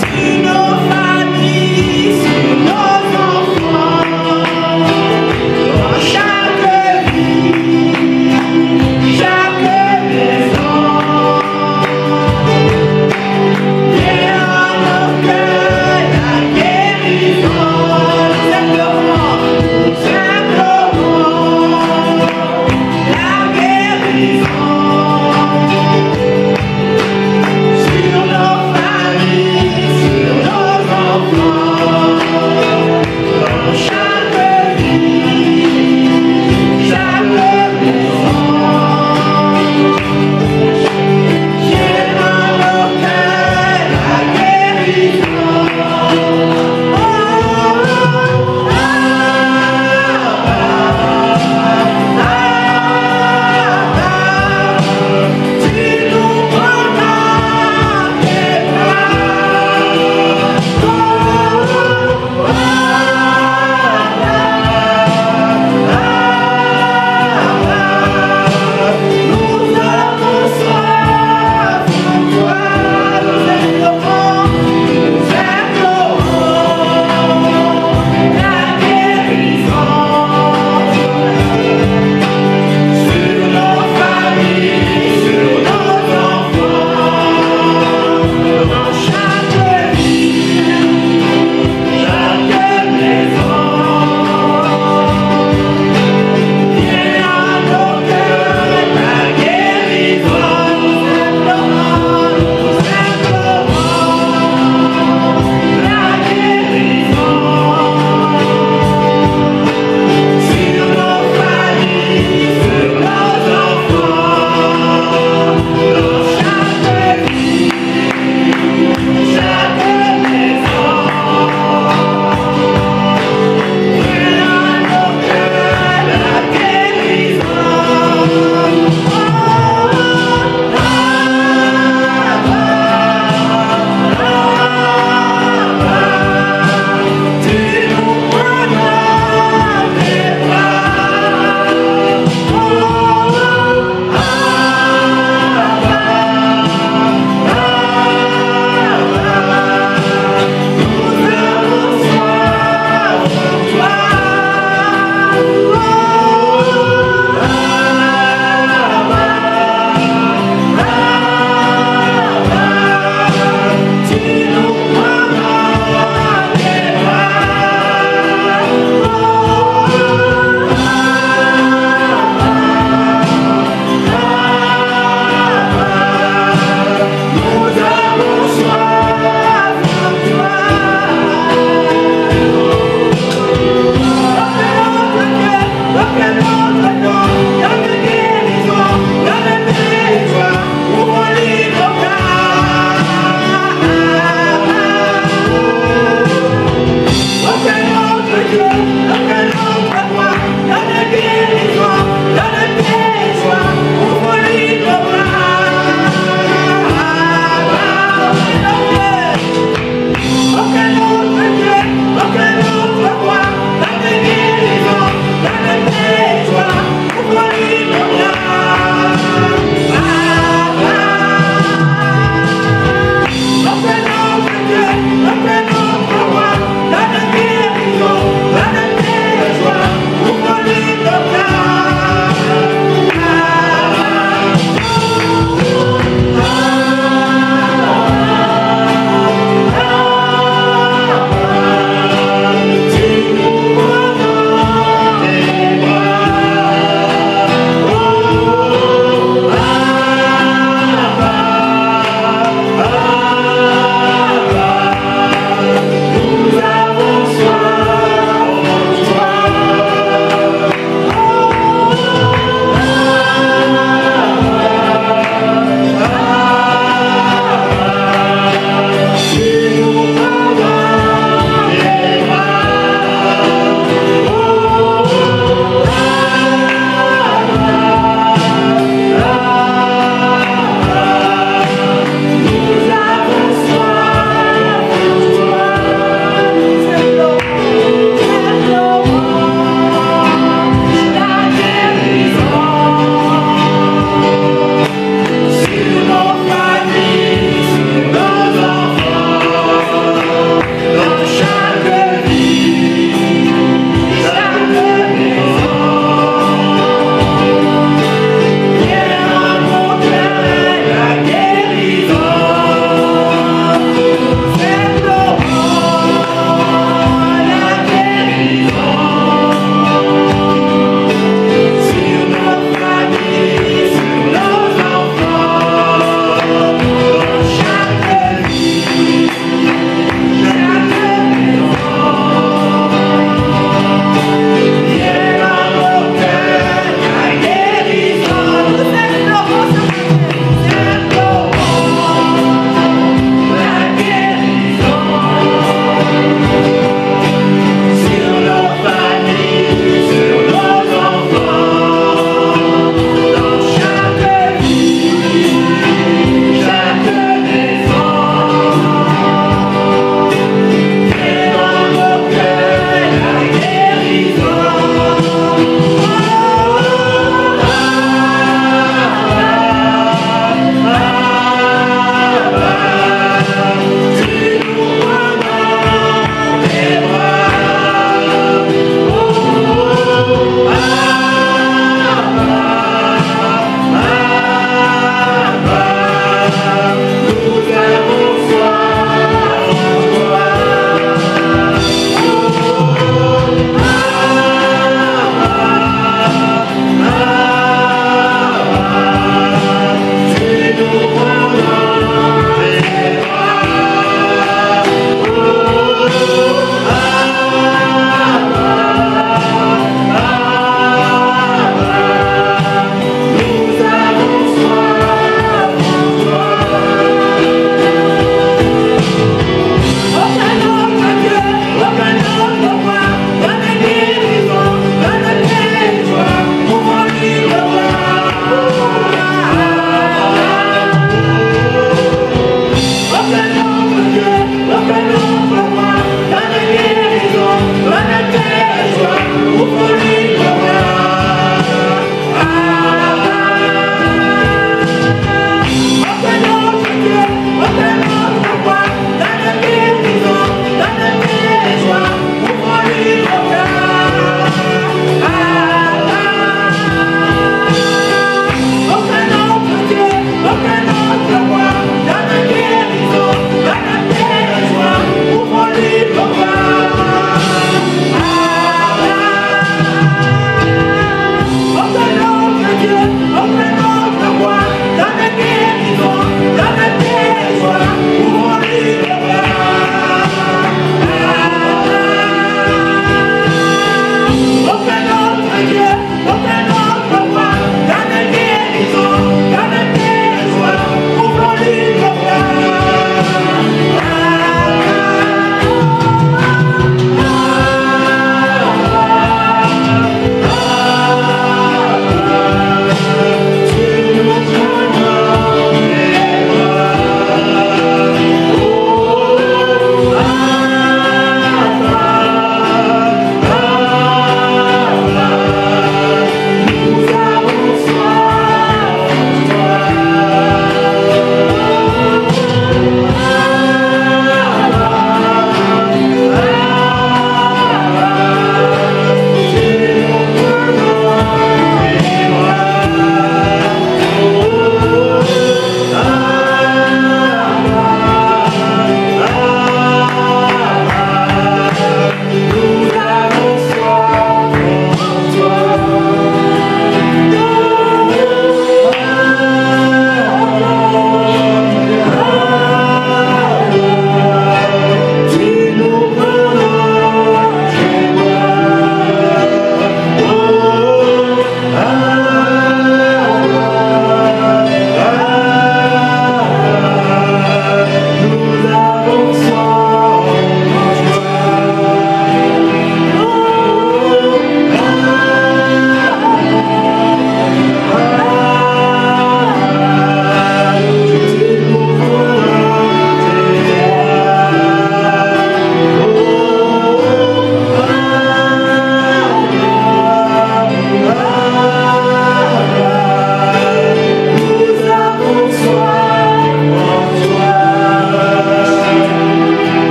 Sur nos familles, sur nos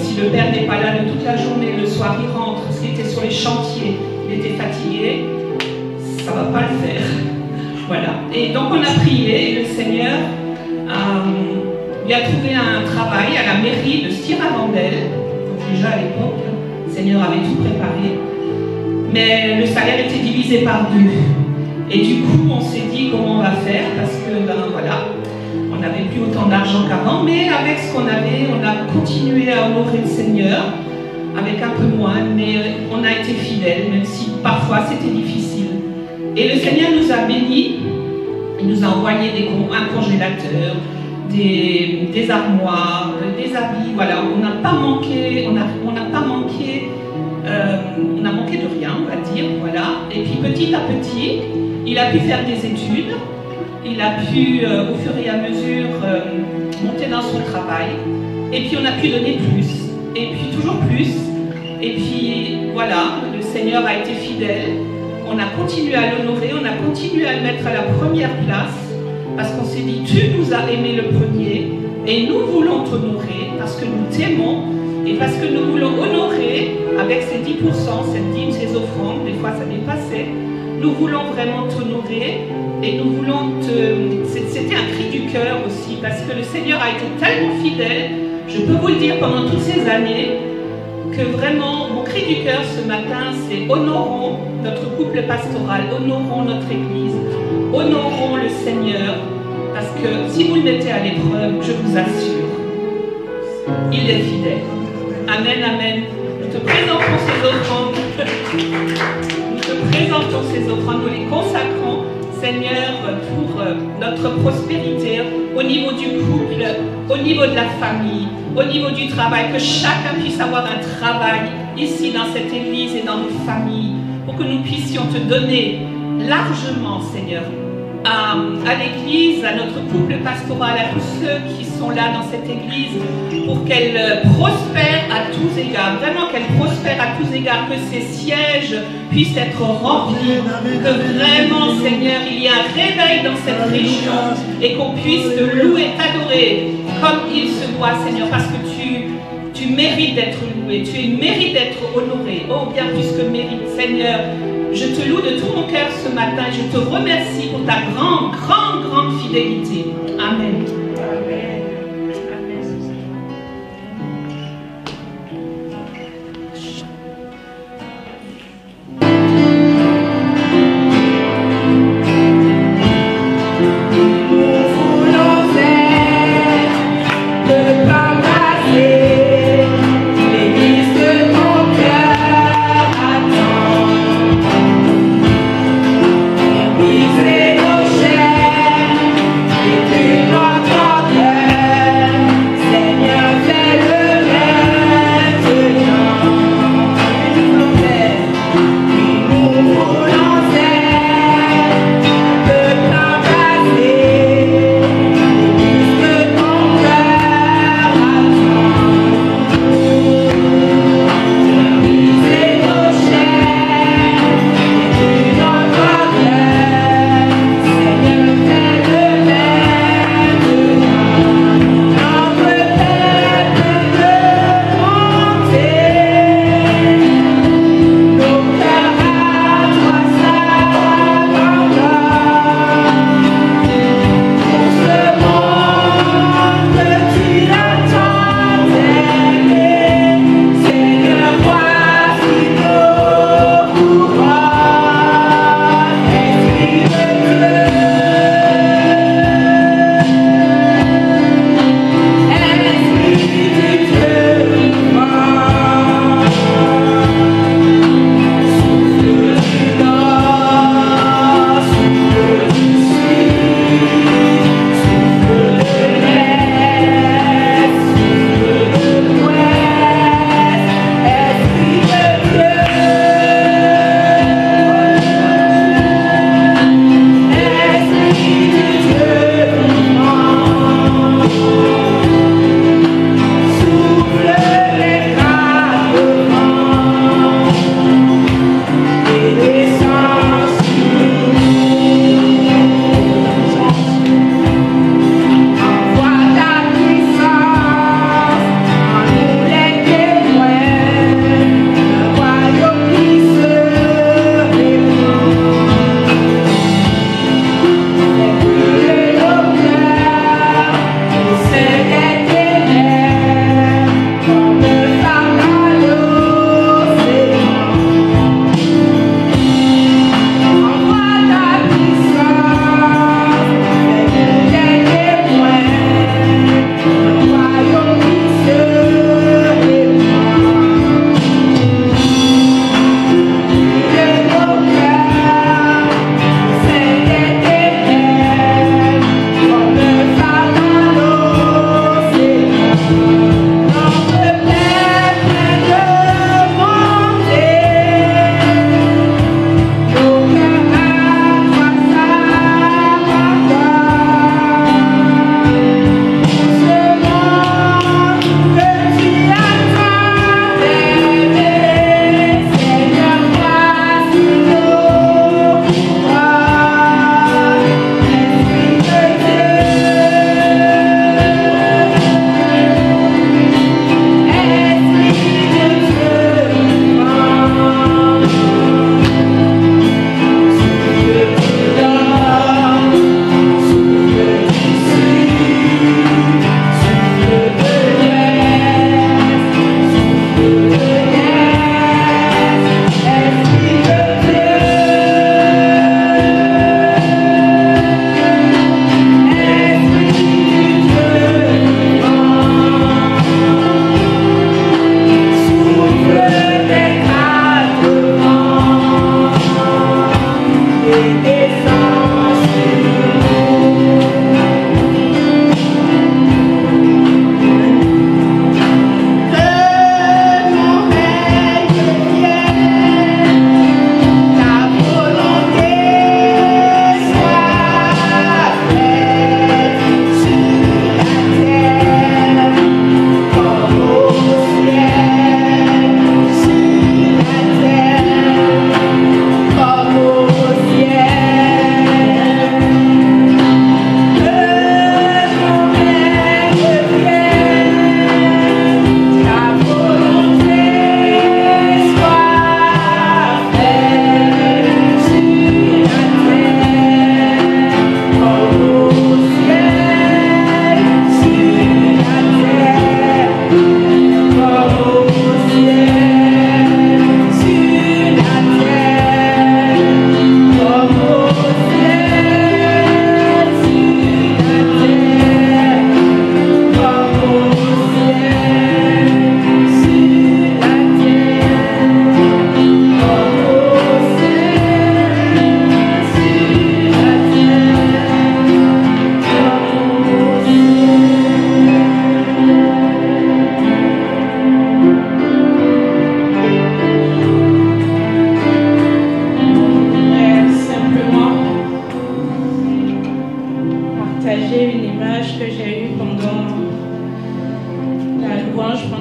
Si le père n'est pas là de toute la journée, le soir il rentre, s'il était sur les chantiers, il était fatigué, ça ne va pas le faire. Voilà. Et donc on a prié et le Seigneur lui a trouvé un travail à la mairie de Stiravandel. Donc déjà à l'époque, le Seigneur avait tout préparé. Mais le salaire était divisé par 2. Et du coup, on s'est dit comment on va faire parce que, ben voilà, on n'avait plus autant d'argent qu'avant, mais avec ce qu'on avait, on a continué à honorer le Seigneur, avec un peu moins, mais on a été fidèles, même si parfois c'était difficile. Et le Seigneur nous a bénis, il nous a envoyé un congélateur, des armoires, des habits, voilà, on n'a pas manqué, on a manqué de rien, on va dire, voilà. Et puis petit à petit, il a pu faire des études, il a pu, au fur et à mesure, monter dans son travail, et puis on a pu donner plus, et puis toujours plus, et puis voilà, le Seigneur a été fidèle, on a continué à l'honorer, on a continué à le mettre à la première place, parce qu'on s'est dit, tu nous as aimé le premier, et nous voulons t'honorer, parce que nous t'aimons, et parce que nous voulons honorer, avec ces 10%, cette dîme, ces offrandes, des fois ça dépassait, nous voulons vraiment t'honorer, et nous voulons te... C'était un cri du cœur aussi, parce que le Seigneur a été tellement fidèle, je peux vous le dire pendant toutes ces années, que vraiment, mon cri du cœur ce matin, c'est honorons notre couple pastoral, honorons notre Église, honorons le Seigneur, parce que si vous le mettez à l'épreuve, je vous assure, il est fidèle. Amen, amen. Nous te présentons ces offrandes. Nous te présentons ces offrandes, nous les consacrons, Seigneur, pour notre prospérité, au niveau du couple, au niveau de la famille, au niveau du travail, que chacun puisse avoir un travail ici dans cette église et dans nos familles, pour que nous puissions te donner largement, Seigneur, à l'église, à notre couple pastoral, à tous ceux qui sont là dans cette église, pour qu'elle prospère à tous égards, vraiment qu'elle prospère à tous égards, que ces sièges puissent être remplis, que vraiment, Seigneur, il y ait un réveil dans cette région et qu'on puisse te louer, t'adorer comme il se doit, Seigneur, parce que tu mérites d'être loué, tu mérites d'être honoré, oh bien plus que mérite, Seigneur. Je te loue de tout mon cœur ce matin et je te remercie pour ta grande fidélité. Amen. Amen. Notre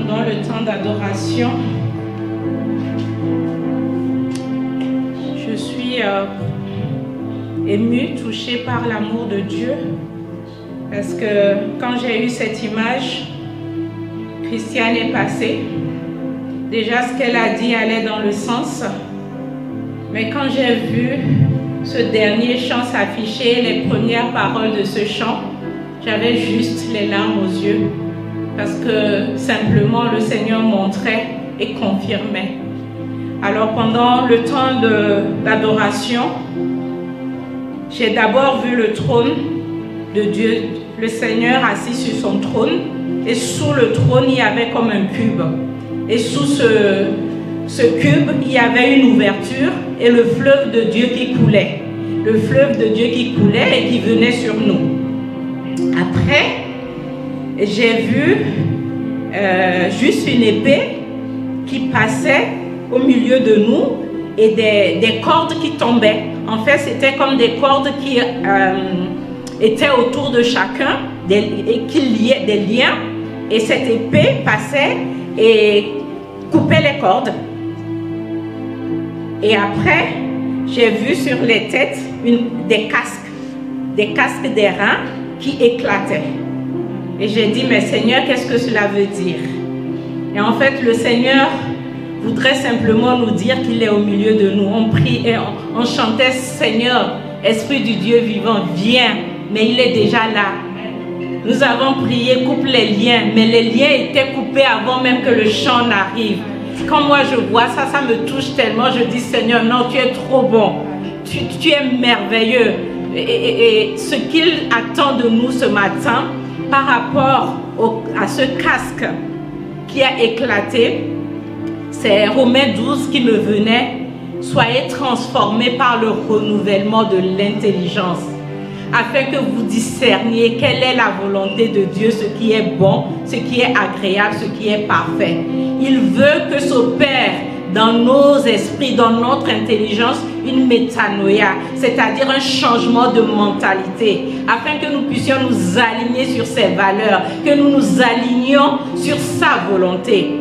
pendant le temps d'adoration, je suis émue, touchée par l'amour de Dieu. Parce que quand j'ai eu cette image, Christiane est passée. Déjà, ce qu'elle a dit allait dans le sens. Mais quand j'ai vu ce dernier chant s'afficher, les premières paroles de ce chant, j'avais juste les larmes aux yeux. Parce que simplement le Seigneur montrait et confirmait. Alors pendant le temps d'adoration, j'ai d'abord vu le trône de Dieu, le Seigneur assis sur son trône, et sous le trône il y avait comme un cube, et sous ce cube il y avait une ouverture et le fleuve de Dieu qui coulait, et qui venait sur nous. Après j'ai vu juste une épée qui passait au milieu de nous et des cordes qui tombaient. En fait c'était comme des cordes qui étaient autour de chacun, et qui liaient des liens, et cette épée passait et coupait les cordes. Et après, j'ai vu sur les têtes des casques d'airain qui éclataient. Et j'ai dit, mais Seigneur, qu'est-ce que cela veut dire? Et en fait, le Seigneur voudrait simplement nous dire qu'il est au milieu de nous. On prie et on chantait, Seigneur, Esprit du Dieu vivant, viens. Mais il est déjà là. Nous avons prié, coupe les liens, mais les liens étaient coupés avant même que le chant n'arrive. Quand moi je vois ça, ça me touche tellement. Je dis, Seigneur, non, tu es trop bon. Tu es merveilleux. Et ce qu'il attend de nous ce matin, par rapport à ce casque qui a éclaté, c'est Romains 12 qui me venait. Soyez transformés par le renouvellement de l'intelligence, afin que vous discerniez quelle est la volonté de Dieu, ce qui est bon, ce qui est agréable, ce qui est parfait. Il veut que s'opère dans nos esprits, dans notre intelligence, une métanoïa, c'est-à-dire un changement de mentalité, afin que nous puissions nous aligner sur ses valeurs, que nous nous alignions sur sa volonté.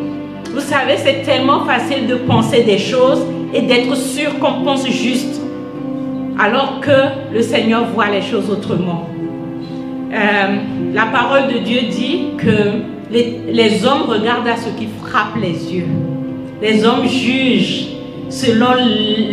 Vous savez, c'est tellement facile de penser des choses et d'être sûr qu'on pense juste, alors que le Seigneur voit les choses autrement. La parole de Dieu dit que les hommes regardent à ce qui frappe les yeux. Les hommes jugent selon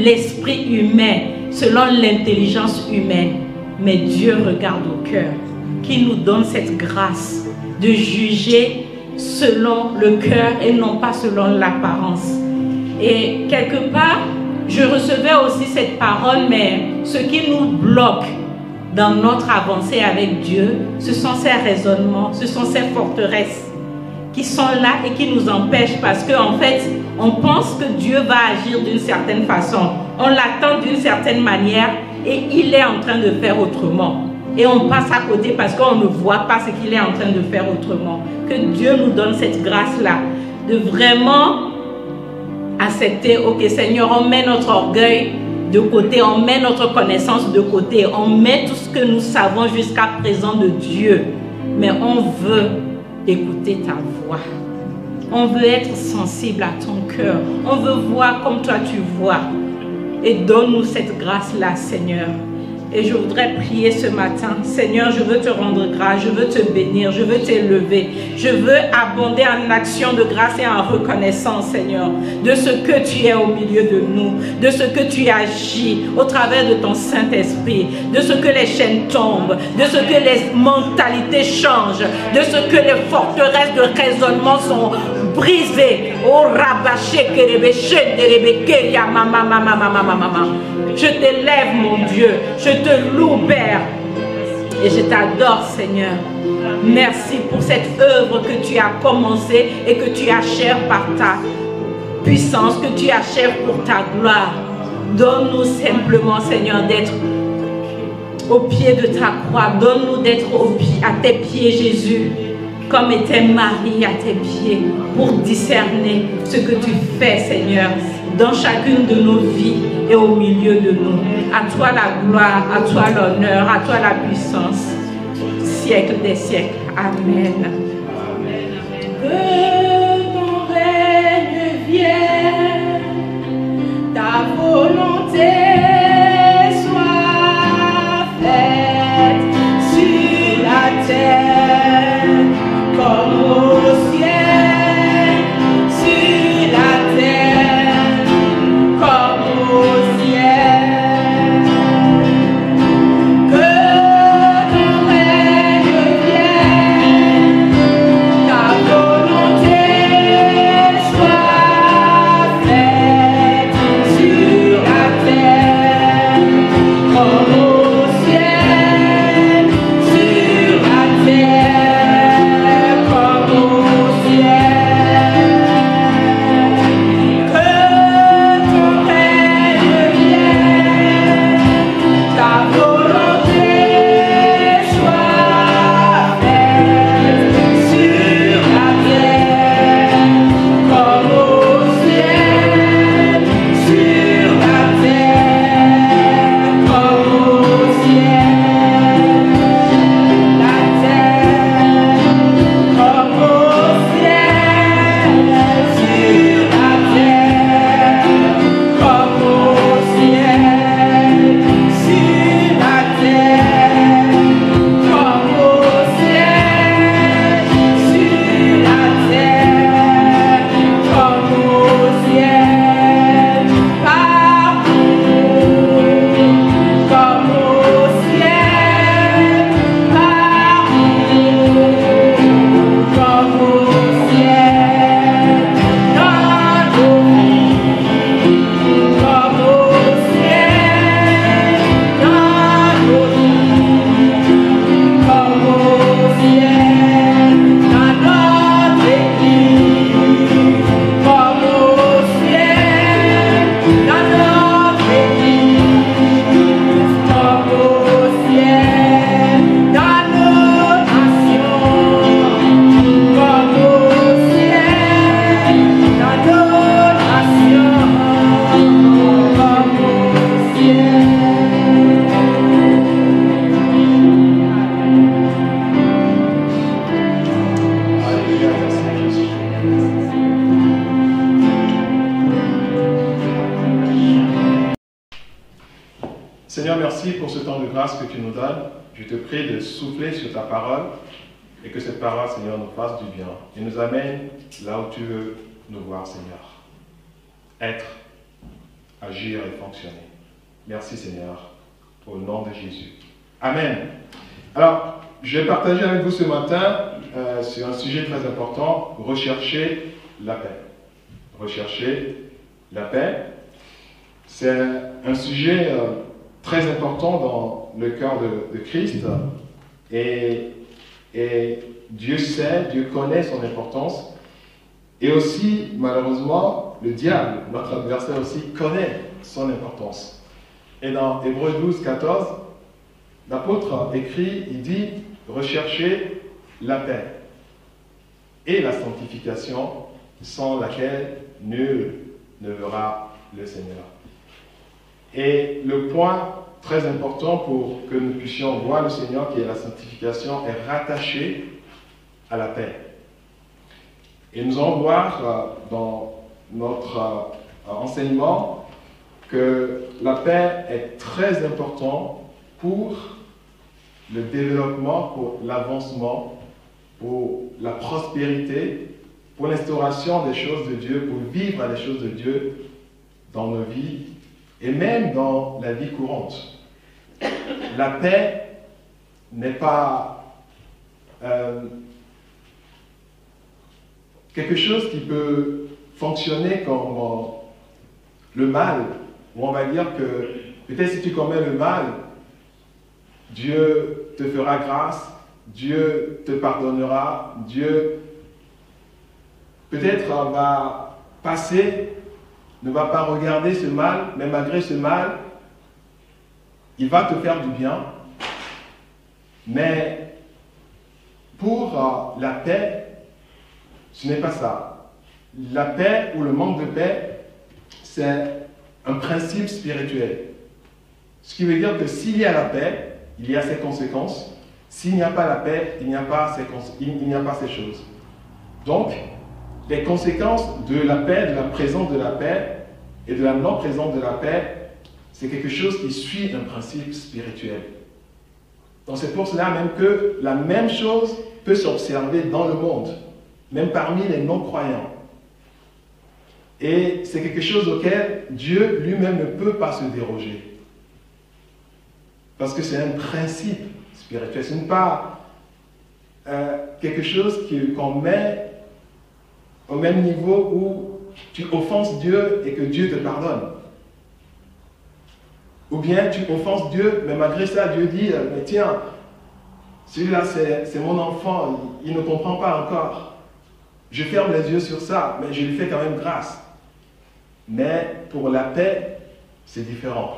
l'esprit humain, selon l'intelligence humaine. Mais Dieu regarde au cœur, qui nous donne cette grâce de juger selon le cœur et non pas selon l'apparence. Et quelque part, je recevais aussi cette parole, mais ce qui nous bloque dans notre avancée avec Dieu, ce sont ces raisonnements, ce sont ces forteresses qui sont là et qui nous empêchent, parce qu'en fait, on pense que Dieu va agir d'une certaine façon. On l'attend d'une certaine manière et il est en train de faire autrement. Et on passe à côté parce qu'on ne voit pas ce qu'il est en train de faire autrement. Que Dieu nous donne cette grâce-là, de vraiment accepter, ok Seigneur, on met notre orgueil de côté, on met notre connaissance de côté, on met tout ce que nous savons jusqu'à présent de Dieu, mais on veut écouter ta voix, on veut être sensible à ton cœur, on veut voir comme toi tu vois, et donne-nous cette grâce-là, Seigneur. Et je voudrais prier ce matin. Seigneur, je veux te rendre grâce, je veux te bénir, je veux t'élever. Je veux abonder en action de grâce et en reconnaissance, Seigneur, de ce que tu es au milieu de nous, de ce que tu agis au travers de ton Saint-Esprit, de ce que les chaînes tombent, de ce que les mentalités changent, de ce que les forteresses de raisonnement sont brisées. Oh, rabaché, je t'élève, mon Dieu, je te loue, Père, et je t'adore, Seigneur. Merci pour cette œuvre que tu as commencée et que tu achèves par ta puissance, que tu achèves pour ta gloire. Donne-nous simplement, Seigneur, d'être au pied de ta croix. Donne-nous d'être à tes pieds, Jésus, comme était Marie à tes pieds, pour discerner ce que tu fais, Seigneur, dans chacune de nos vies et au milieu de nous. À toi la gloire, à toi l'honneur, à toi la puissance, siècle des siècles. Amen. Amen. grâce que tu nous donnes. Je te prie de souffler sur ta parole et que cette parole, Seigneur, nous fasse du bien et nous amène là où tu veux nous voir, Seigneur. Être, agir et fonctionner. Merci, Seigneur, au nom de Jésus. Amen. Alors, je vais partager avec vous ce matin sur un sujet très important, rechercher la paix. Rechercher la paix, c'est un sujet très important dans le cœur de Christ et Dieu sait, Dieu connaît son importance et aussi, malheureusement, le diable, notre adversaire aussi, connaît son importance. Et dans Hébreux 12, 14, l'apôtre écrit, il dit « Recherchez la paix et la sanctification sans laquelle nul ne verra le Seigneur. » Et le point très important pour que nous puissions voir le Seigneur, qui est la sanctification, est rattaché à la paix. Et nous allons voir dans notre enseignement que la paix est très importante pour le développement, pour l'avancement, pour la prospérité, pour l'instauration des choses de Dieu, pour vivre les choses de Dieu dans nos vies et même dans la vie courante. La paix n'est pas quelque chose qui peut fonctionner comme le mal, où on va dire que peut-être si tu commets le mal, Dieu te fera grâce, Dieu te pardonnera, Dieu peut-être va passer, ne va pas regarder ce mal, mais malgré ce mal, il va te faire du bien. Mais pour la paix, ce n'est pas ça. La paix ou le manque de paix, c'est un principe spirituel. Ce qui veut dire que s'il y a la paix, il y a ses conséquences. S'il n'y a pas la paix, il n'y a pas ces choses. Donc, les conséquences de la paix, de la présence de la paix et de la non-présence de la paix, c'est quelque chose qui suit un principe spirituel. Donc c'est pour cela même que la même chose peut s'observer dans le monde, même parmi les non-croyants. Et c'est quelque chose auquel Dieu lui-même ne peut pas se déroger. Parce que c'est un principe spirituel. Ce n'est pas quelque chose qu'on met au même niveau où tu offenses Dieu et que Dieu te pardonne. Ou bien tu offenses Dieu, mais malgré ça, Dieu dit, mais tiens, celui-là c'est mon enfant, il ne comprend pas encore. Je ferme les yeux sur ça, mais je lui fais quand même grâce. Mais pour la paix, c'est différent.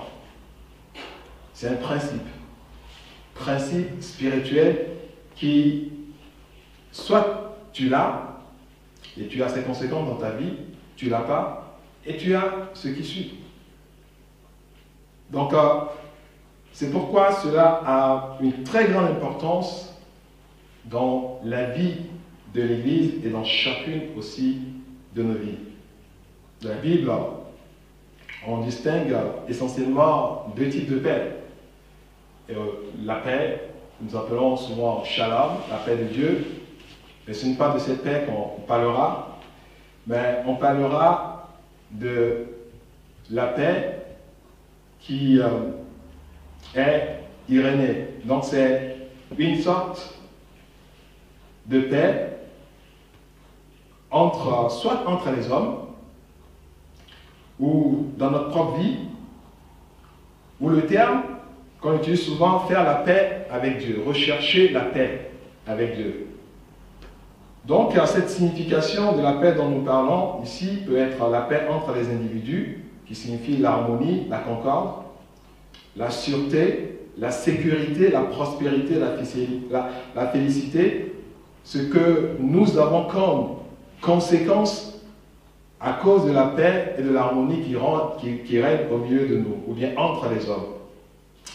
C'est un principe spirituel qui, soit tu l'as, et tu as ses conséquences dans ta vie, tu ne l'as pas, et tu as ce qui suit. Donc, c'est pourquoi cela a une très grande importance dans la vie de l'Église et dans chacune aussi de nos vies. Dans la Bible, on distingue essentiellement deux types de paix. La paix, nous appelons souvent shalom, la paix de Dieu. Mais ce n'est pas de cette paix qu'on parlera, mais on parlera de la paix qui est irénée. Donc c'est une sorte de paix soit entre les hommes, ou dans notre propre vie, ou le terme qu'on utilise souvent, faire la paix avec Dieu, rechercher la paix avec Dieu. Donc, cette signification de la paix dont nous parlons ici peut être la paix entre les individus, qui signifie l'harmonie, la concorde, la sûreté, la sécurité, la prospérité, la félicité, ce que nous avons comme conséquence à cause de la paix et de l'harmonie qui règne au milieu de nous, ou bien entre les hommes.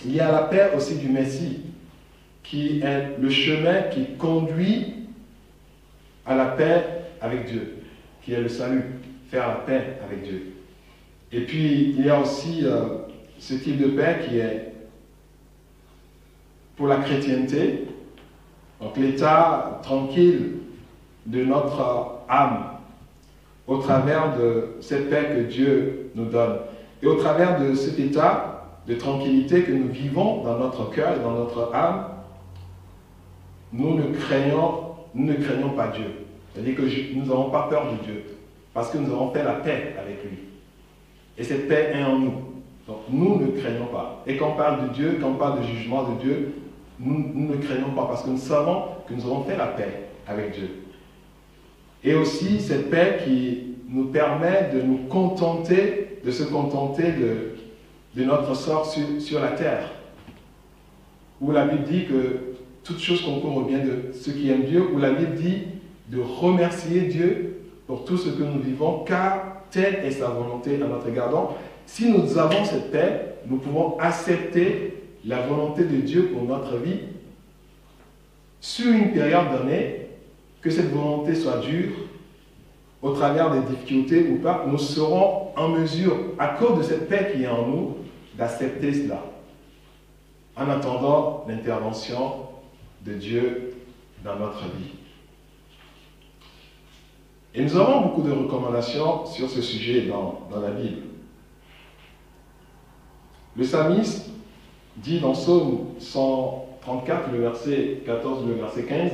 Il y a la paix aussi du Messie, qui est le chemin qui conduit à la paix avec Dieu, qui est le salut, faire la paix avec Dieu. Et puis, il y a aussi ce type de paix qui est pour la chrétienté, donc l'état tranquille de notre âme, au travers de cette paix que Dieu nous donne. Et au travers de cet état de tranquillité que nous vivons dans notre cœur et dans notre âme, nous ne craignons pas Dieu. C'est-à-dire que nous n'avons pas peur de Dieu, parce que nous avons fait la paix avec lui. Et cette paix est en nous. Donc nous ne craignons pas. Et quand on parle de Dieu, quand on parle de jugement de Dieu, nous ne craignons pas, parce que nous savons que nous avons fait la paix avec Dieu. Et aussi cette paix qui nous permet de nous contenter, de se contenter de notre sort sur la terre. Où la Bible dit que toute chose concourt au bien de ceux qui aiment Dieu, où la Bible dit de remercier Dieu pour tout ce que nous vivons, car telle est sa volonté à notre égard. Donc, si nous avons cette paix, nous pouvons accepter la volonté de Dieu pour notre vie sur une période donnée, que cette volonté soit dure, au travers des difficultés ou pas, nous serons en mesure, à cause de cette paix qui est en nous, d'accepter cela, en attendant l'intervention de Dieu dans notre vie. Et nous avons beaucoup de recommandations sur ce sujet dans la Bible. Le psalmiste dit dans Psaume 134, le verset 14, le verset 15,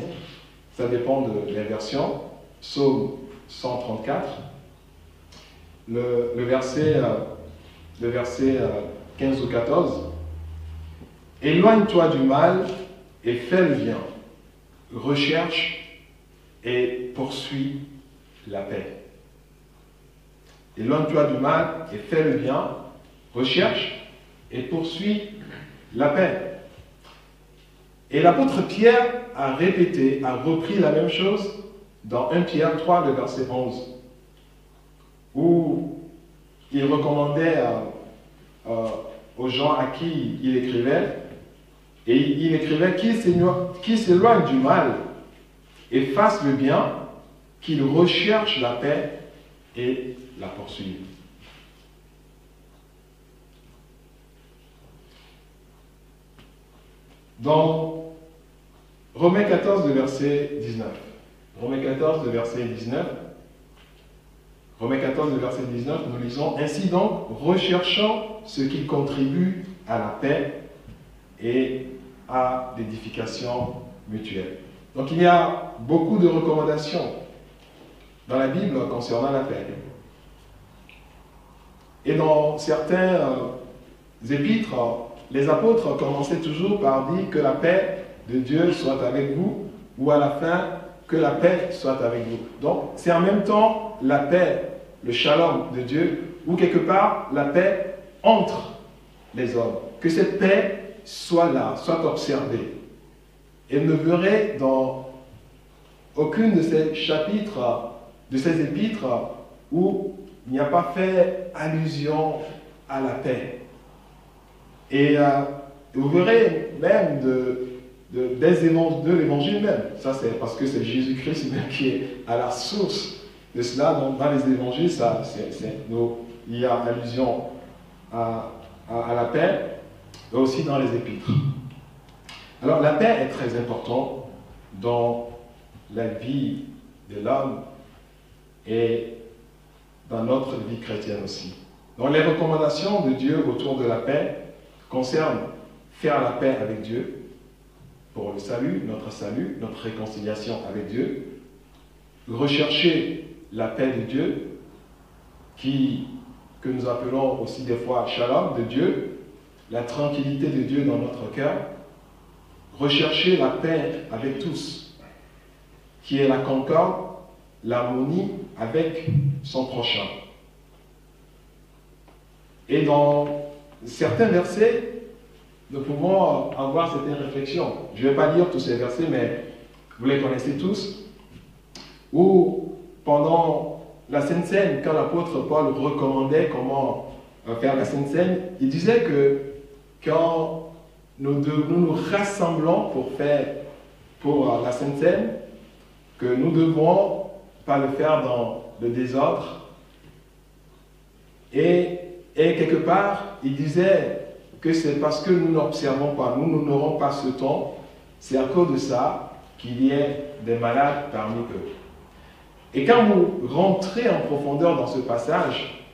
ça dépend de la version, Psaume 134, le verset 15 ou 14, « Éloigne-toi du mal et fais le bien, recherche et poursuis la paix. » Éloigne-toi du mal et fais le bien, recherche et poursuis la paix. Et l'apôtre Pierre a repris la même chose dans 1 Pierre 3, le verset 11, où il recommandait aux gens à qui il écrivait, et il écrivait qu'ils s'éloignent du mal et fassent le bien, qu'ils recherchent la paix et la poursuivent. Dans Romains 14, le verset 19. Romains 14, le verset 19. Romains 14, le verset 19, nous lisons « Ainsi donc, recherchons ce qui contribue à la paix et à l'édification mutuelle. » Donc il y a beaucoup de recommandations dans la Bible concernant la paix. Et dans certains épîtres, les apôtres commençaient toujours par dire que la paix de Dieu soit avec vous, ou à la fin, que la paix soit avec vous. Donc, c'est en même temps la paix, le shalom de Dieu, ou quelque part la paix entre les hommes. Que cette paix soit là, soit observée. Et ne verrez dans aucune de ces chapitres, de ces épîtres, où il n'y a pas fait allusion à la paix. Et vous verrez même de l'évangile même. Ça, c'est parce que c'est Jésus-Christ même qui est à la source de cela. Donc, dans les évangiles, il y a allusion à la paix, mais aussi dans les épîtres. Alors, la paix est très importante dans la vie de l'homme et dans notre vie chrétienne aussi. Donc, les recommandations de Dieu autour de la paix concernent faire la paix avec Dieu, pour le salut, notre réconciliation avec Dieu, rechercher la paix de Dieu, que nous appelons aussi des fois shalom de Dieu, la tranquillité de Dieu dans notre cœur, rechercher la paix avec tous, qui est la concorde, l'harmonie avec son prochain. Et dans certains versets, nous pouvons avoir cette réflexion. Je ne vais pas lire tous ces versets, mais vous les connaissez tous. Où, pendant la Sainte Seine, quand l'apôtre Paul recommandait comment faire la Sainte Seine, il disait que quand nous nous rassemblons pour la Sainte Seine, que nous ne devons pas le faire dans le désordre. Et quelque part, il disait que c'est parce que nous n'observons pas, nous n'aurons pas ce temps, c'est à cause de ça qu'il y ait des malades parmi eux. Et quand vous rentrez en profondeur dans ce passage,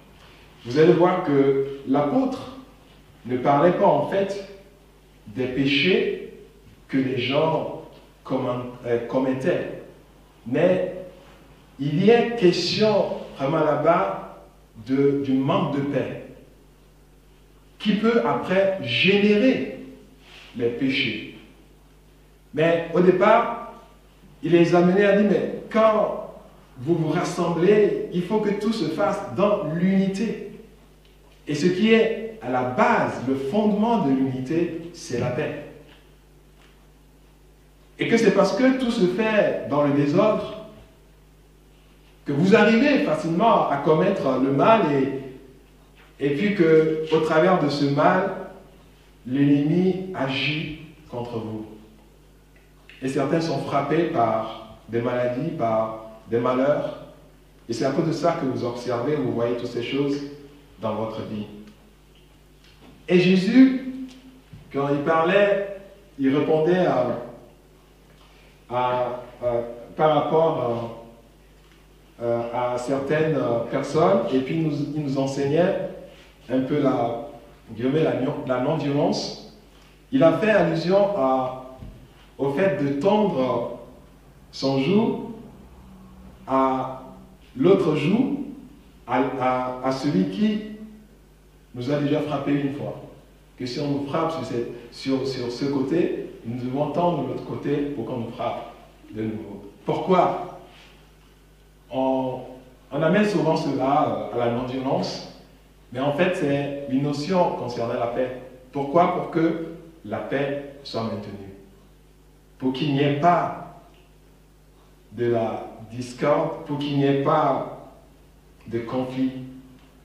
vous allez voir que l'apôtre ne parlait pas en fait des péchés que les gens commettaient, mais il y a question vraiment là-bas du manque de paix qui peut après générer les péchés. Mais au départ, il les amenait à dire, mais quand vous vous rassemblez, il faut que tout se fasse dans l'unité. Et ce qui est à la base, le fondement de l'unité, c'est la paix. Et que c'est parce que tout se fait dans le désordre que vous arrivez facilement à commettre le mal et puis qu'au travers de ce mal, l'ennemi agit contre vous. Et certains sont frappés par des maladies, par des malheurs. Et c'est à cause de ça que vous observez, vous voyez toutes ces choses dans votre vie. Et Jésus, quand il parlait, il répondait par rapport à certaines personnes, et puis il nous enseignait un peu la non-violence. Il a fait allusion au fait de tendre son joug à l'autre joue, à celui qui nous a déjà frappé une fois. Que si on nous frappe sur ce côté, nous devons tendre de l'autre côté pour qu'on nous frappe de nouveau. Pourquoi on amène souvent cela à la non-violence, mais en fait c'est une notion concernant la paix. Pourquoi? Pour que la paix soit maintenue. Pour qu'il n'y ait pas de la discorde, pour qu'il n'y ait pas de conflit,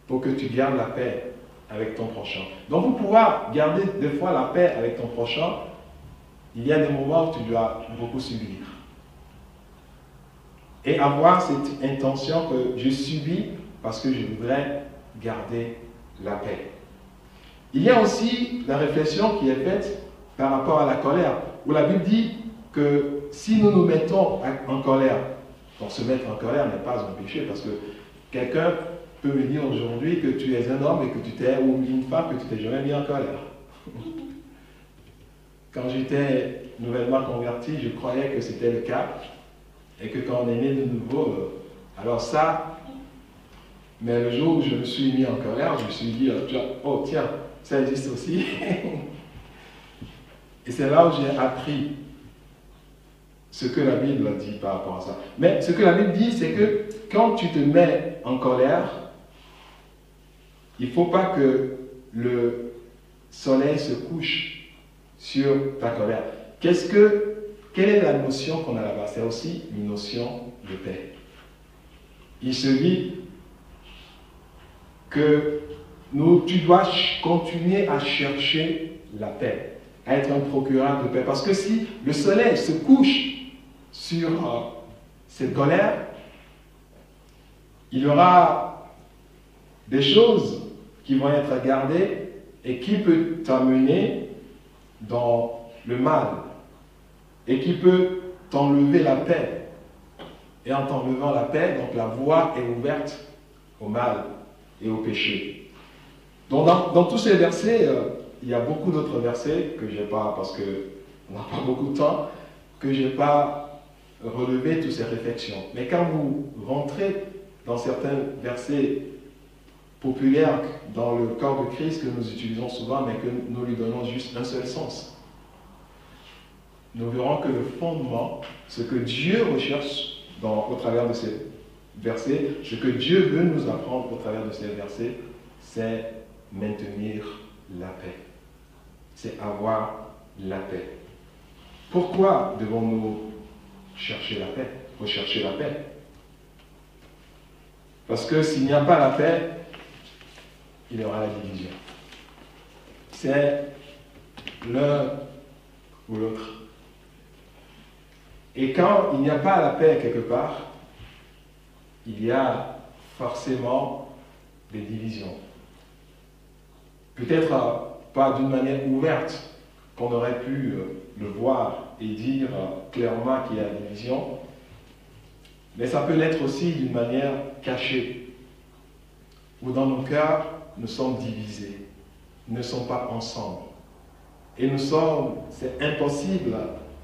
pour que tu gardes la paix avec ton prochain. Donc pour pouvoir garder des fois la paix avec ton prochain, il y a des moments où tu dois beaucoup subir. Et avoir cette intention que je subis parce que je voudrais garder la paix. Il y a aussi la réflexion qui est faite par rapport à la colère, où la Bible dit que si nous nous mettons en colère, donc se mettre en colère n'est pas un péché, parce que quelqu'un peut me dire aujourd'hui que tu es un homme et que tu t'es, ou une femme, que tu t'es jamais mis en colère. Quand j'étais nouvellement converti, je croyais que c'était le cas, et que quand on est né de nouveau, alors ça, mais le jour où je me suis mis en colère, je me suis dit, oh tiens, ça existe aussi. Et c'est là où j'ai appris ce que la Bible dit par rapport à ça. Mais ce que la Bible dit, c'est que quand tu te mets en colère, il ne faut pas que le soleil se couche sur ta colère. Quelle est la notion qu'on a là-bas? C'est aussi une notion de paix. Il se dit que tu dois continuer à chercher la paix, à être un procureur de paix. Parce que si le soleil se couche sur cette colère, il y aura des choses qui vont être gardées et qui peuvent t'amener dans le mal et qui peut t'enlever la paix. Et en t'enlevant la paix, donc la voie est ouverte au mal et au péché. Donc dans tous ces versets, il y a beaucoup d'autres versets que je n'ai pas, parce qu'on n'a pas beaucoup de temps, que je n'ai pas relevé toutes ces réflexions. Mais quand vous rentrez dans certains versets populaires dans le corps de Christ que nous utilisons souvent, mais que nous lui donnons juste un seul sens, nous verrons que le fondement, ce que Dieu recherche au travers de ces versets, ce que Dieu veut nous apprendre au travers de ces versets, c'est maintenir la paix. C'est avoir la paix. Pourquoi devons-nous chercher la paix, rechercher la paix? Parce que s'il n'y a pas la paix, il y aura la division. C'est l'un ou l'autre. Et quand il n'y a pas la paix quelque part, il y a forcément des divisions. Peut-être pas d'une manière ouverte, qu'on aurait pu le voir et dire clairement qu'il y a division, mais ça peut l'être aussi d'une manière cachée, où dans nos cœurs, nous sommes divisés, nous ne sommes pas ensemble. Et c'est impossible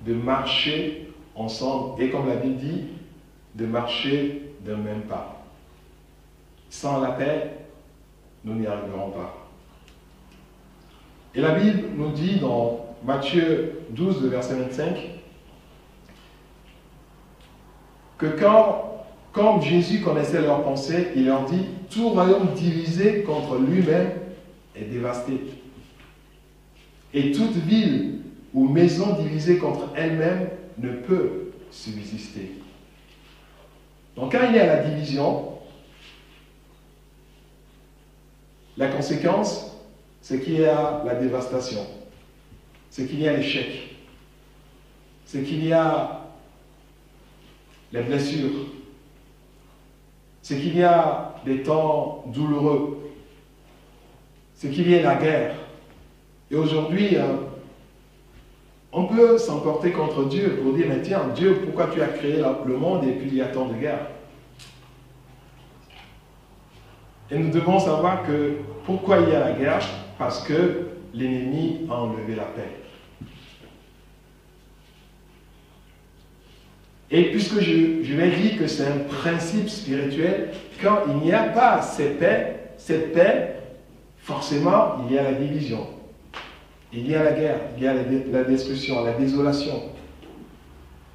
de marcher ensemble, et comme la Bible dit, de marcher d'un même pas. Sans la paix, nous n'y arriverons pas. Et la Bible nous dit dans Matthieu 12, le verset 25, que quand Jésus connaissait leurs pensées, il leur dit « Tout royaume divisé contre lui-même est dévasté. Et toute ville ou maison divisée contre elle-même ne peut subsister. » Donc quand il y a la division, la conséquence, c'est qu'il y a la dévastation, c'est qu'il y a l'échec, c'est qu'il y a les blessures, c'est qu'il y a des temps douloureux, c'est qu'il y a la guerre. Et aujourd'hui, on peut s'emporter contre Dieu pour dire, mais tiens, Dieu, pourquoi tu as créé le monde et puis il y a tant de guerres? Et nous devons savoir que pourquoi il y a la guerre? Parce que l'ennemi a enlevé la paix. Et puisque je l'ai dit que c'est un principe spirituel, quand il n'y a pas cette paix, forcément, il y a la division. Il y a la guerre, il y a la destruction, la désolation.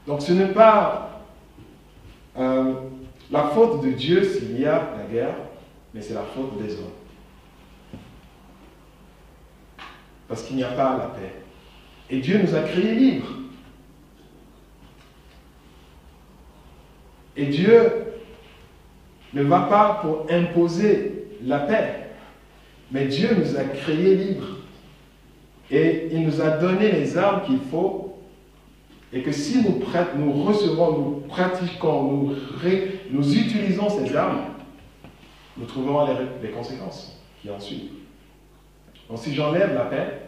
Donc ce n'est pas la faute de Dieu s'il y a la guerre, mais c'est la faute des hommes. Parce qu'il n'y a pas la paix. Et Dieu nous a créés libres. Et Dieu ne va pas pour imposer la paix, mais Dieu nous a créés libres. Et il nous a donné les armes qu'il faut, et que si nous recevons, nous pratiquons, nous utilisons ces armes, nous trouverons les conséquences qui en suivent. Donc si j'enlève la paix,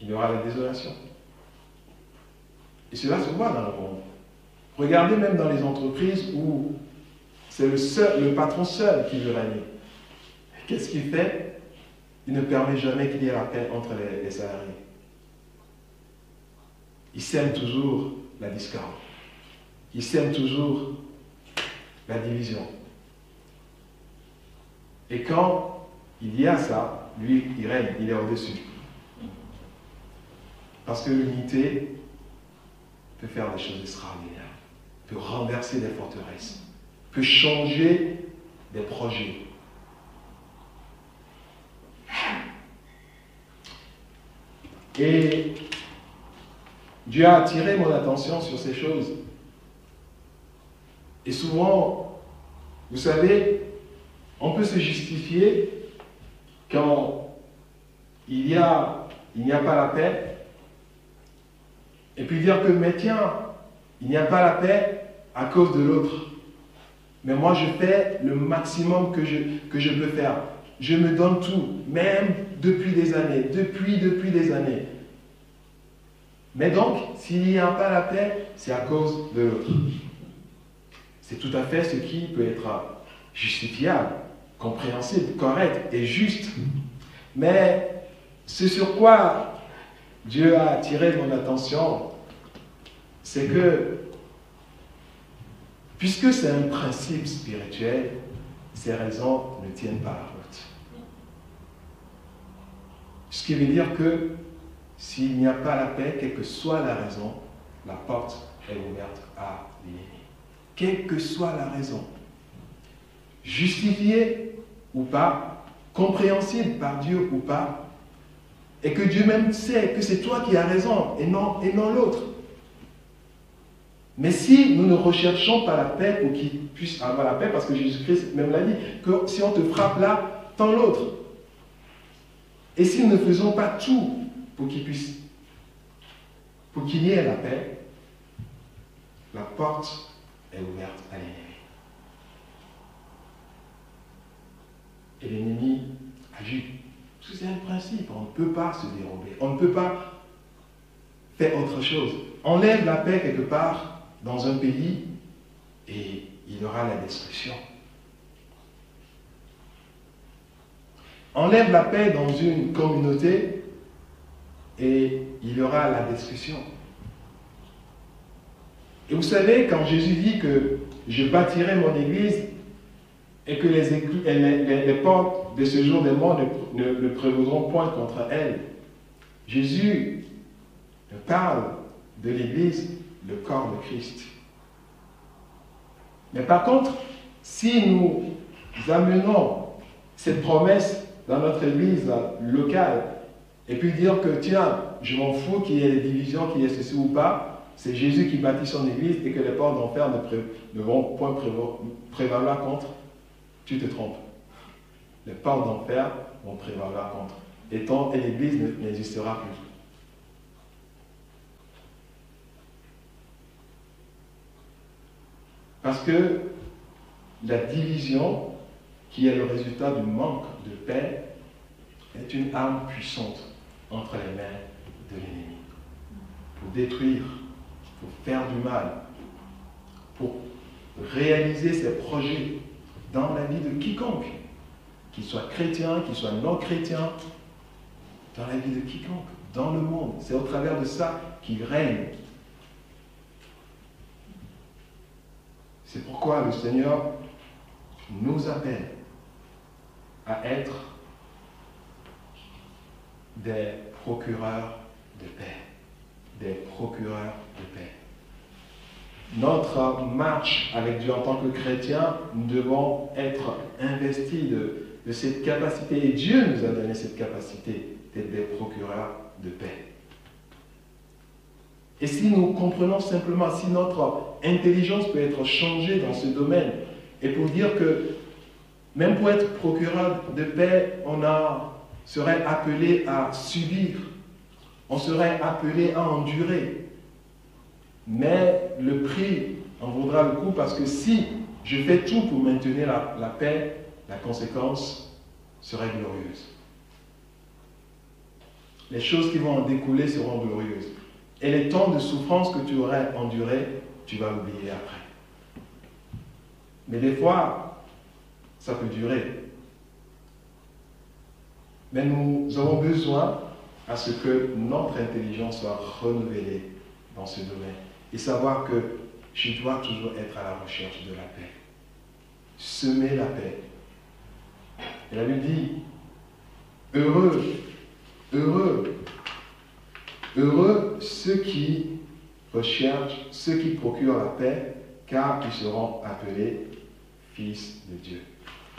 il y aura la désolation. Et cela se voit dans le monde. Regardez même dans les entreprises où c'est le patron seul qui veut régner. Qu'est-ce qu'il fait? Il ne permet jamais qu'il y ait la paix entre les salariés. Il sème toujours la discorde. Il sème toujours la division. Et quand il y a ça, lui, il règne, il est au-dessus. Parce que l'unité peut faire des choses extraordinaires, peut renverser des forteresses, peut changer des projets. Et Dieu a attiré mon attention sur ces choses. Et souvent, vous savez, on peut se justifier quand il n'y a pas la paix, et puis dire que, mais tiens, il n'y a pas la paix à cause de l'autre. Mais moi, je fais le maximum que je peux faire. Je me donne tout, même depuis des années, depuis des années. Mais donc, s'il n'y a pas la paix, c'est à cause de l'autre. C'est tout à fait ce qui peut être justifiable, compréhensible, correct et juste. Mais ce sur quoi Dieu a attiré mon attention, c'est que, puisque c'est un principe spirituel, ces raisons ne tiennent pas la route. Ce qui veut dire que s'il n'y a pas la paix, quelle que soit la raison, la porte est ouverte à l'ennemi. Quelle que soit la raison, justifiée ou pas, compréhensible par Dieu ou pas, et que Dieu même sait que c'est toi qui as raison et non l'autre. Mais si nous ne recherchons pas la paix pour qu'il puisse avoir la paix, parce que Jésus-Christ même l'a dit, que si on te frappe là, tends l'autre. Et si nous ne faisons pas tout pour qu'il y ait la paix, la porte est ouverte à l'ennemi. Et l'ennemi agit que c'est un principe, on ne peut pas se dérober, on ne peut pas faire autre chose. Enlève la paix quelque part dans un pays et il y aura la destruction. Enlève la paix dans une communauté et il y aura la destruction. Et vous savez, quand Jésus dit que je bâtirai mon église et que les portes de ce jour des morts ne prévaudront point contre elle, Jésus parle de l'église, le corps de Christ. Mais par contre, si nous amenons cette promesse dans notre église locale, et puis dire que tiens, je m'en fous qu'il y ait des divisions, qu'il y ait ceci ou pas, c'est Jésus qui bâtit son église et que les portes d'enfer ne vont point prévaloir contre, tu te trompes. Les portes d'enfer vont prévaloir contre. Et l'église n'existera plus. Parce que la division, qui est le résultat du manque de paix, est une arme puissante entre les mains de l'ennemi. Pour détruire, pour faire du mal, pour réaliser ses projets dans la vie de quiconque, qu'il soit chrétien, qu'il soit non chrétien, dans la vie de quiconque, dans le monde. C'est au travers de ça qu'il règne. C'est pourquoi le Seigneur nous appelle à être des procureurs de paix. Des procureurs de paix. Notre marche avec Dieu en tant que chrétien, nous devons être investis de cette capacité. Et Dieu nous a donné cette capacité d'être des procureurs de paix. Et si nous comprenons simplement, si notre intelligence peut être changée dans ce domaine, et pour dire que même pour être procureur de paix, on serait appelé à subir, on serait appelé à endurer. Mais le prix en vaudra le coup parce que si je fais tout pour maintenir la paix, la conséquence serait glorieuse. Les choses qui vont en découler seront glorieuses. Et les temps de souffrance que tu aurais endurés, tu vas oublier après. Mais des fois, ça peut durer. Mais nous avons besoin à ce que notre intelligence soit renouvelée dans ce domaine. Et savoir que je dois toujours être à la recherche de la paix. Semer la paix. Et la Bible dit, heureux ceux qui recherchent, ceux qui procurent la paix, car ils seront appelés fils de Dieu.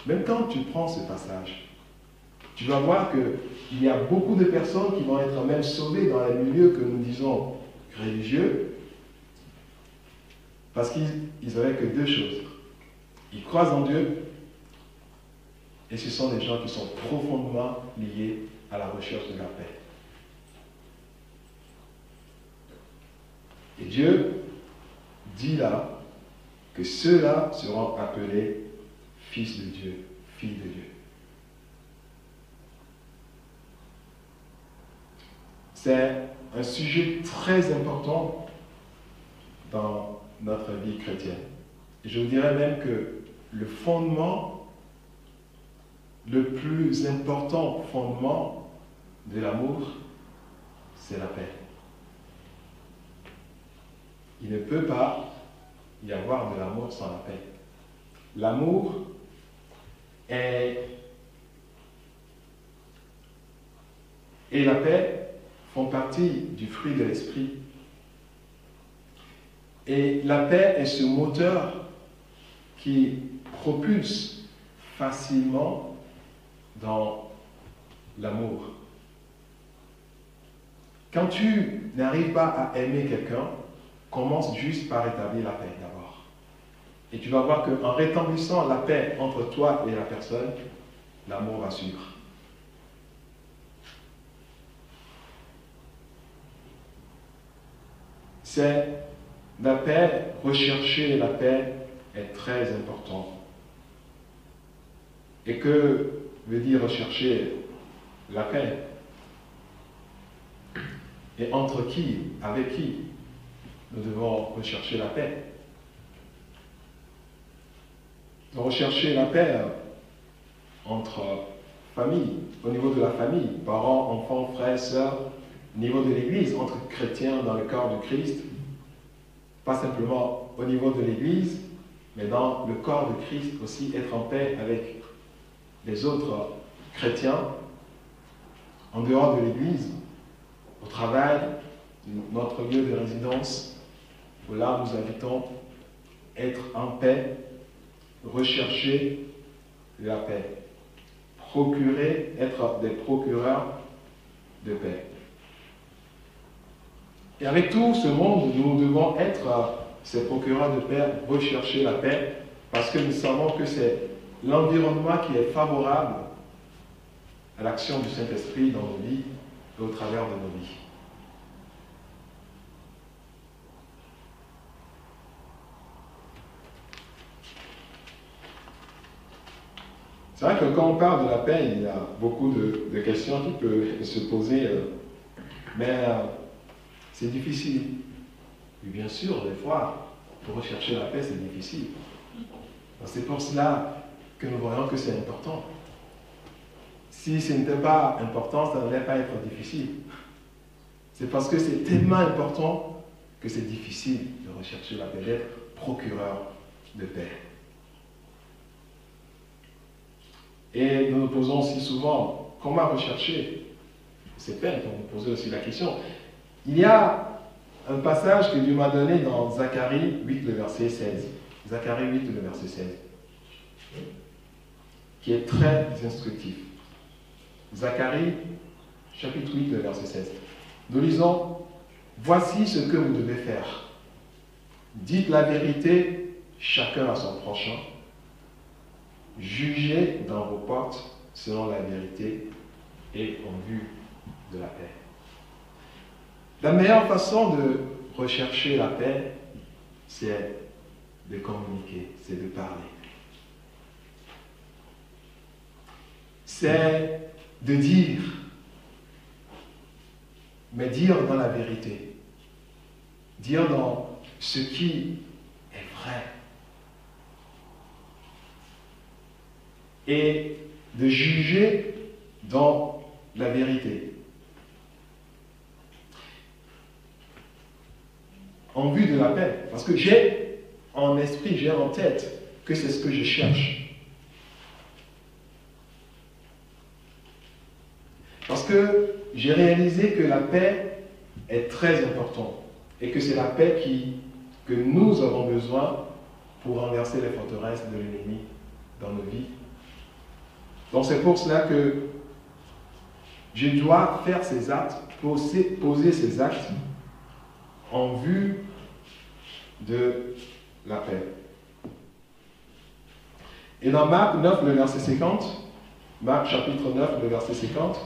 Même quand tu prends ce passage, tu vas voir qu'il y a beaucoup de personnes qui vont être même sauvées dans les milieux que nous disons religieux, parce qu'ils n'avaient que deux choses. Ils croient en Dieu, et ce sont des gens qui sont profondément liés à la recherche de la paix. Et Dieu dit là que ceux-là seront appelés fils de Dieu, filles de Dieu. C'est un sujet très important dans notre vie chrétienne. Et je vous dirais même que le fondement, le plus important fondement de l'amour, c'est la paix. Il ne peut pas y avoir de l'amour sans la paix. L'amour et la paix font partie du fruit de l'esprit. Et la paix est ce moteur qui propulse facilement dans l'amour. Quand tu n'arrives pas à aimer quelqu'un, commence juste par établir la paix d'abord. Et tu vas voir qu'en rétablissant la paix entre toi et la personne, l'amour va suivre. C'est la paix, rechercher la paix est très important. Et que veut dire rechercher? la paix. Et entre qui, avec qui, nous devons rechercher la paix. Nous devons rechercher la paix entre familles, au niveau de la famille, parents, enfants, frères, sœurs, au niveau de l'Église, entre chrétiens dans le corps de Christ, pas simplement au niveau de l'Église, mais dans le corps de Christ aussi, être en paix avec les autres chrétiens, en dehors de l'Église, au travail, notre lieu de résidence, où là nous habitons, être en paix, rechercher la paix, procurer, être des procureurs de paix. Et avec tout ce monde, nous devons être ces procureurs de paix, rechercher la paix, parce que nous savons que c'est l'environnement qui est favorable à l'action du Saint-Esprit dans nos vies et au travers de nos vies. C'est vrai que quand on parle de la paix, il y a beaucoup de questions qui peuvent se poser, mais c'est difficile. Et bien sûr, des fois, pour rechercher la paix, c'est difficile. C'est pour cela que nous voyons que c'est important. Si ce n'était pas important, ça n'allait pas être difficile. C'est parce que c'est tellement important que c'est difficile de rechercher la paix, d'être procureur de paix. Et nous nous posons aussi souvent, comment rechercher ces paix? On nous posait aussi la question. Il y a un passage que Dieu m'a donné dans Zacharie 8, le verset 16. Zacharie 8, le verset 16. Qui est très instructif. Zacharie, chapitre 8, le verset 16. Nous lisons, « Voici ce que vous devez faire. Dites la vérité, chacun à son prochain. Jugez dans vos portes selon la vérité et en vue de la paix. » La meilleure façon de rechercher la paix, c'est de communiquer, c'est de parler. C'est de dire, mais dire dans la vérité, dire dans ce qui est vrai. Et de juger dans la vérité. En vue de la paix. Parce que j'ai en esprit, j'ai en tête que c'est ce que je cherche. Parce que j'ai réalisé que la paix est très importante et que c'est la paix que nous avons besoin pour renverser les forteresses de l'ennemi dans nos vies. Donc c'est pour cela que je dois faire ces actes, poser ces actes en vue de la paix. Et dans Marc 9, le verset 50, Marc chapitre 9, le verset 50,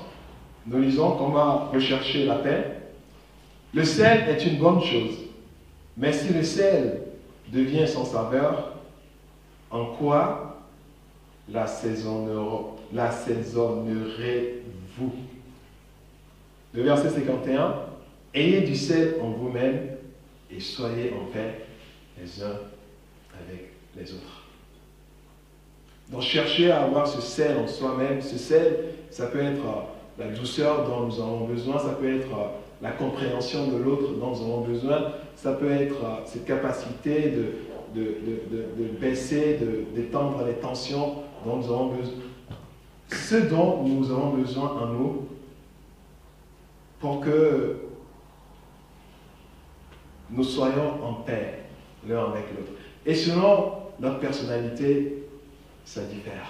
nous lisons comment rechercher la paix. Le sel est une bonne chose, mais si le sel devient sans saveur, en quoi l'assaisonnerez-vous? Le verset 51, ayez du sel en vous-même et soyez en paix les uns avec les autres. Donc chercher à avoir ce sel en soi-même. Ce sel, ça peut être la douceur dont nous avons besoin, ça peut être la compréhension de l'autre dont nous avons besoin, ça peut être cette capacité de baisser, d'étendre les tensions dont nous avons besoin. Ce dont nous avons besoin en nous pour que nous soyons en paix l'un avec l'autre. Et selon notre personnalité, ça diffère.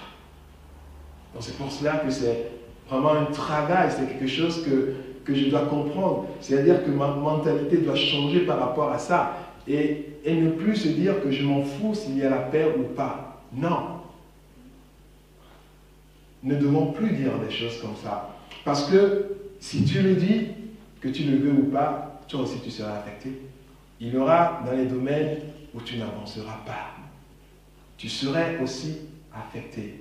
Donc c'est pour cela que c'est vraiment un travail, c'est quelque chose que je dois comprendre. C'est-à-dire que ma mentalité doit changer par rapport à ça. Et ne plus se dire que je m'en fous s'il y a la paix ou pas. Non. Ne devons plus dire des choses comme ça. Parce que si tu le dis, que tu le veux ou pas, toi aussi tu seras affecté. Il y aura dans les domaines où tu n'avanceras pas. Tu serais aussi affecté.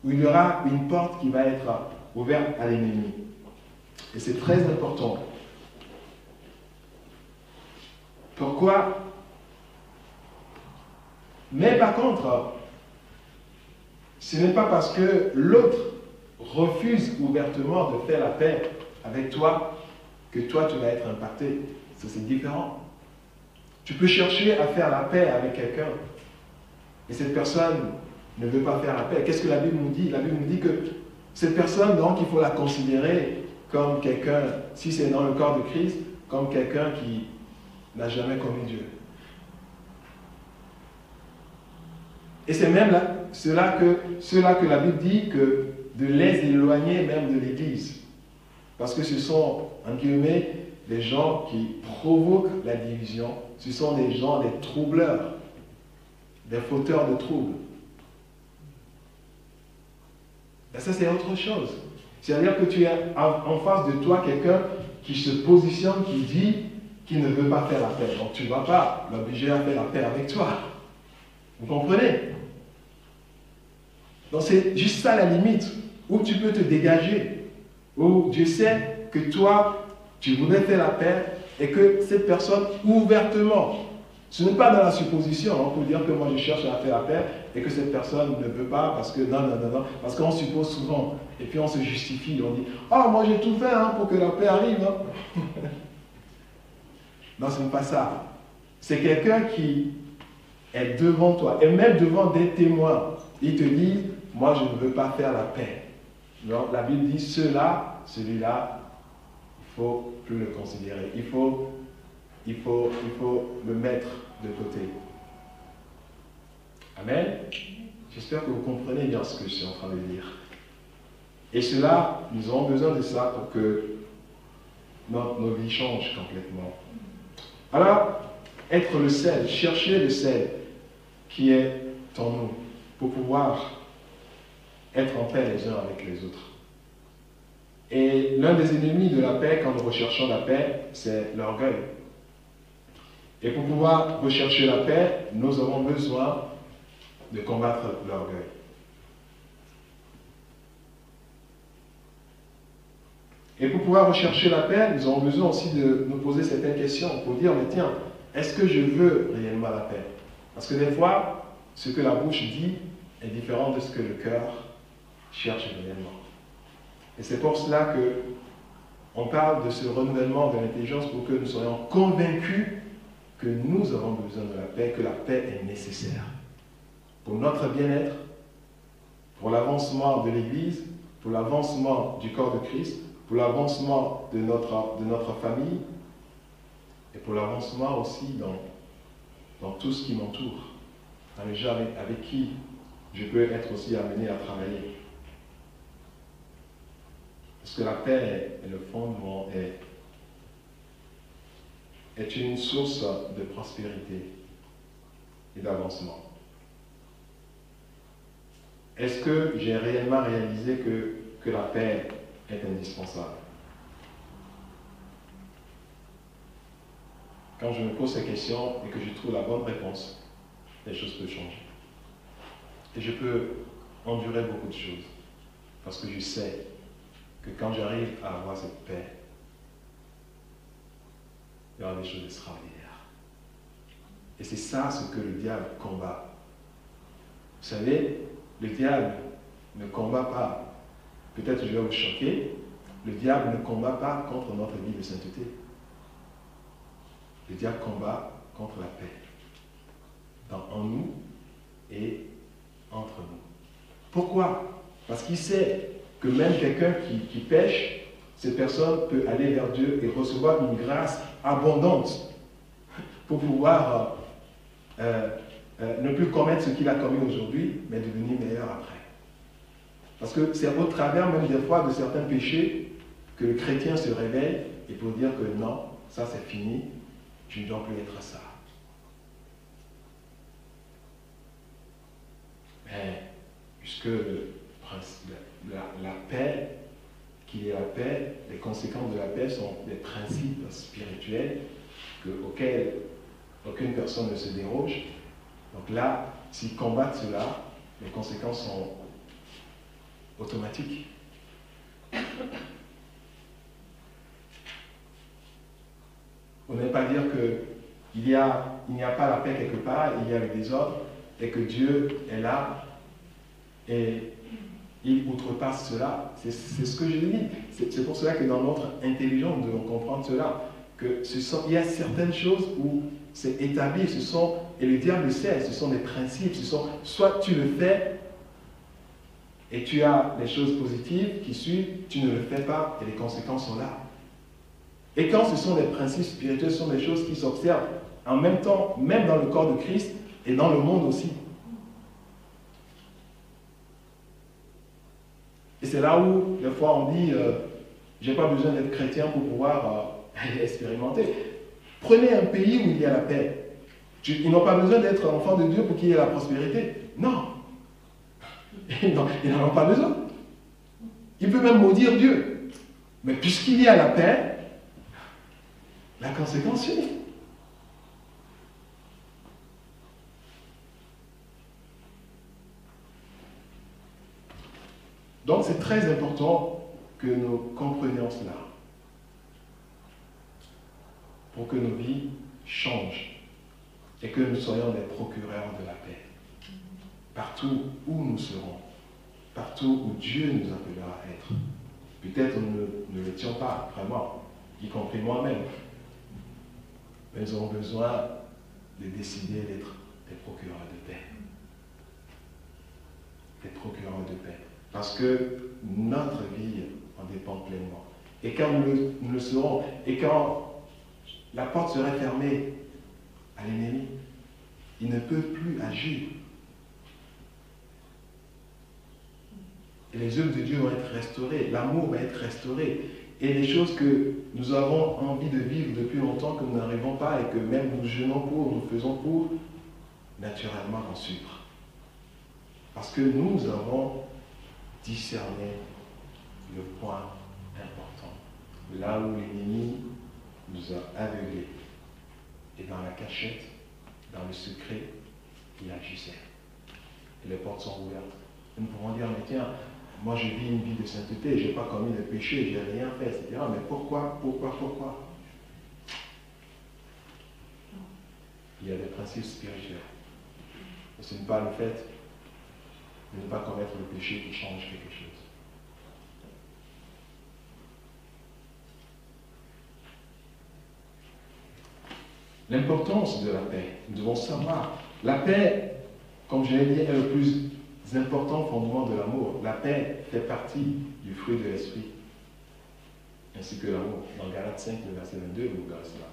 où il y aura une porte qui va être ouverte à l'ennemi. Et c'est très important. Pourquoi? Mais par contre, ce n'est pas parce que l'autre refuse ouvertement de faire la paix avec toi que toi tu vas être impacté. Ça, c'est différent. Tu peux chercher à faire la paix avec quelqu'un et cette personne ne veut pas faire la paix. Qu'est-ce que la Bible nous dit? La Bible nous dit que cette personne, donc, il faut la considérer comme quelqu'un, si c'est dans le corps de Christ, comme quelqu'un qui n'a jamais connu Dieu. Et c'est même là, cela que la Bible dit que de les éloigner même de l'Église. Parce que ce sont, en guillemets, des gens qui provoquent la division. Ce sont des gens, des troubleurs, des fauteurs de troubles. Et ça, c'est autre chose. C'est-à-dire que tu as en face de toi quelqu'un qui se positionne, qui dit qu'il ne veut pas faire la paix. Donc tu ne vas pas l'obliger à faire la paix avec toi. Vous comprenez? Donc c'est juste ça la limite, où tu peux te dégager, où Dieu sait que toi, tu voudrais faire la paix et que cette personne, ouvertement, ce n'est pas dans la supposition, on peut dire que moi je cherche à faire la paix et que cette personne ne veut pas parce que non, parce qu'on suppose souvent et puis on se justifie, on dit « Oh, moi j'ai tout fait pour que la paix arrive. » Non, ce n'est pas ça. C'est quelqu'un qui est devant toi et même devant des témoins. Ils te disent « Moi je ne veux pas faire la paix. » Donc la Bible dit « Celui-là, il ne faut plus le considérer. Il faut le mettre de côté. » Amen. J'espère que vous comprenez bien ce que je suis en train de dire. Et cela, nous avons besoin de ça pour que nos vies changent complètement. Alors, être le sel, chercher le sel qui est en nous pour pouvoir être en paix les uns avec les autres. Et l'un des ennemis de la paix, quand nous recherchons la paix, c'est l'orgueil. Et pour pouvoir rechercher la paix, nous avons besoin de combattre l'orgueil. Et pour pouvoir rechercher la paix, nous avons besoin aussi de nous poser certaines questions pour dire, mais tiens, est-ce que je veux réellement la paix? Parce que des fois, ce que la bouche dit est différent de ce que le cœur cherche réellement. Et c'est pour cela qu'on parle de ce renouvellement de l'intelligence pour que nous soyons convaincus que nous avons besoin de la paix, que la paix est nécessaire pour notre bien-être, pour l'avancement de l'Église, pour l'avancement du corps de Christ, pour l'avancement de notre famille et pour l'avancement aussi dans tout ce qui m'entoure, dans les gens avec qui je peux être aussi amené à travailler. Parce que la paix est le fondement, est une source de prospérité et d'avancement. Est-ce que j'ai réellement réalisé que la paix est indispensable? Quand je me pose ces questions et que je trouve la bonne réponse, les choses peuvent changer. Et je peux endurer beaucoup de choses. Parce que je sais que quand j'arrive à avoir cette paix, il y aura des choses extraordinaires. Et c'est ça ce que le diable combat. Vous savez, le diable ne combat pas, peut-être je vais vous choquer, le diable ne combat pas contre notre vie de sainteté. Le diable combat contre la paix, en nous et entre nous. Pourquoi? Parce qu'il sait que même quelqu'un qui pêche, cette personne peut aller vers Dieu et recevoir une grâce abondante pour pouvoir ne plus commettre ce qu'il a commis aujourd'hui, mais devenir meilleur après. Parce que c'est au travers même des fois de certains péchés que le chrétien se réveille et pour dire que non, ça c'est fini, tu ne dois plus être ça. Mais puisque la paix, qu'il y ait la paix, les conséquences de la paix sont des principes spirituels auxquels aucune personne ne se déroge. Donc là, s'ils combattent cela, les conséquences automatique. On n'aime pas dire qu'il n'y a pas la paix quelque part, il y a le désordre, et que Dieu est là, et il outrepasse cela. C'est ce que je dis. C'est pour cela que dans notre intelligence, nous devons comprendre cela, il y a certaines choses où c'est établi, et le diable le sait, ce sont des principes, soit tu le fais, et tu as des choses positives qui suivent, tu ne le fais pas, et les conséquences sont là. Et quand ce sont des principes spirituels, ce sont des choses qui s'observent en même temps, même dans le corps de Christ et dans le monde aussi. Et c'est là où, des fois, on dit j'ai pas besoin d'être chrétien pour pouvoir expérimenter. Prenez un pays où il y a la paix. Ils n'ont pas besoin d'être enfants de Dieu pour qu'il y ait la prospérité. Non. Ils n'en ont pas besoin. Ils peuvent même maudire Dieu. Mais puisqu'il y a la paix, la conséquence suit. Donc c'est très important que nous comprenions cela pour que nos vies changent et que nous soyons des procureurs de la paix. Partout où nous serons, partout où Dieu nous appellera à être. Peut-être nous ne l'étions pas vraiment, y compris moi-même. Mais nous avons besoin de décider d'être des procureurs de paix. Des procureurs de paix. Parce que notre vie en dépend pleinement. Et quand nous le serons, et quand la porte serait fermée à l'ennemi, il ne peut plus agir. Et les œuvres de Dieu vont être restaurées, l'amour va être restauré. Et les choses que nous avons envie de vivre depuis longtemps, que nous n'arrivons pas et que même nous jeûnons pour, nous faisons pour, naturellement vont suivre. Parce que nous avons discerné le point important. Là où l'ennemi nous a aveuglés. Et dans la cachette, dans le secret, il agissait. Et les portes sont ouvertes. Et nous pouvons dire, mais tiens, moi je vis une vie de sainteté, je n'ai pas commis de péché, je n'ai rien fait, etc. Mais pourquoi? Il y a des principes spirituels. Et ce n'est pas le fait de ne pas commettre le péché qui change quelque chose. L'importance de la paix, nous devons savoir. La paix, comme je l'ai dit, est le plus important fondement de l'amour. La paix fait partie du fruit de l'esprit, ainsi que l'amour. Dans Galates 5, le verset 22, vous verrez cela.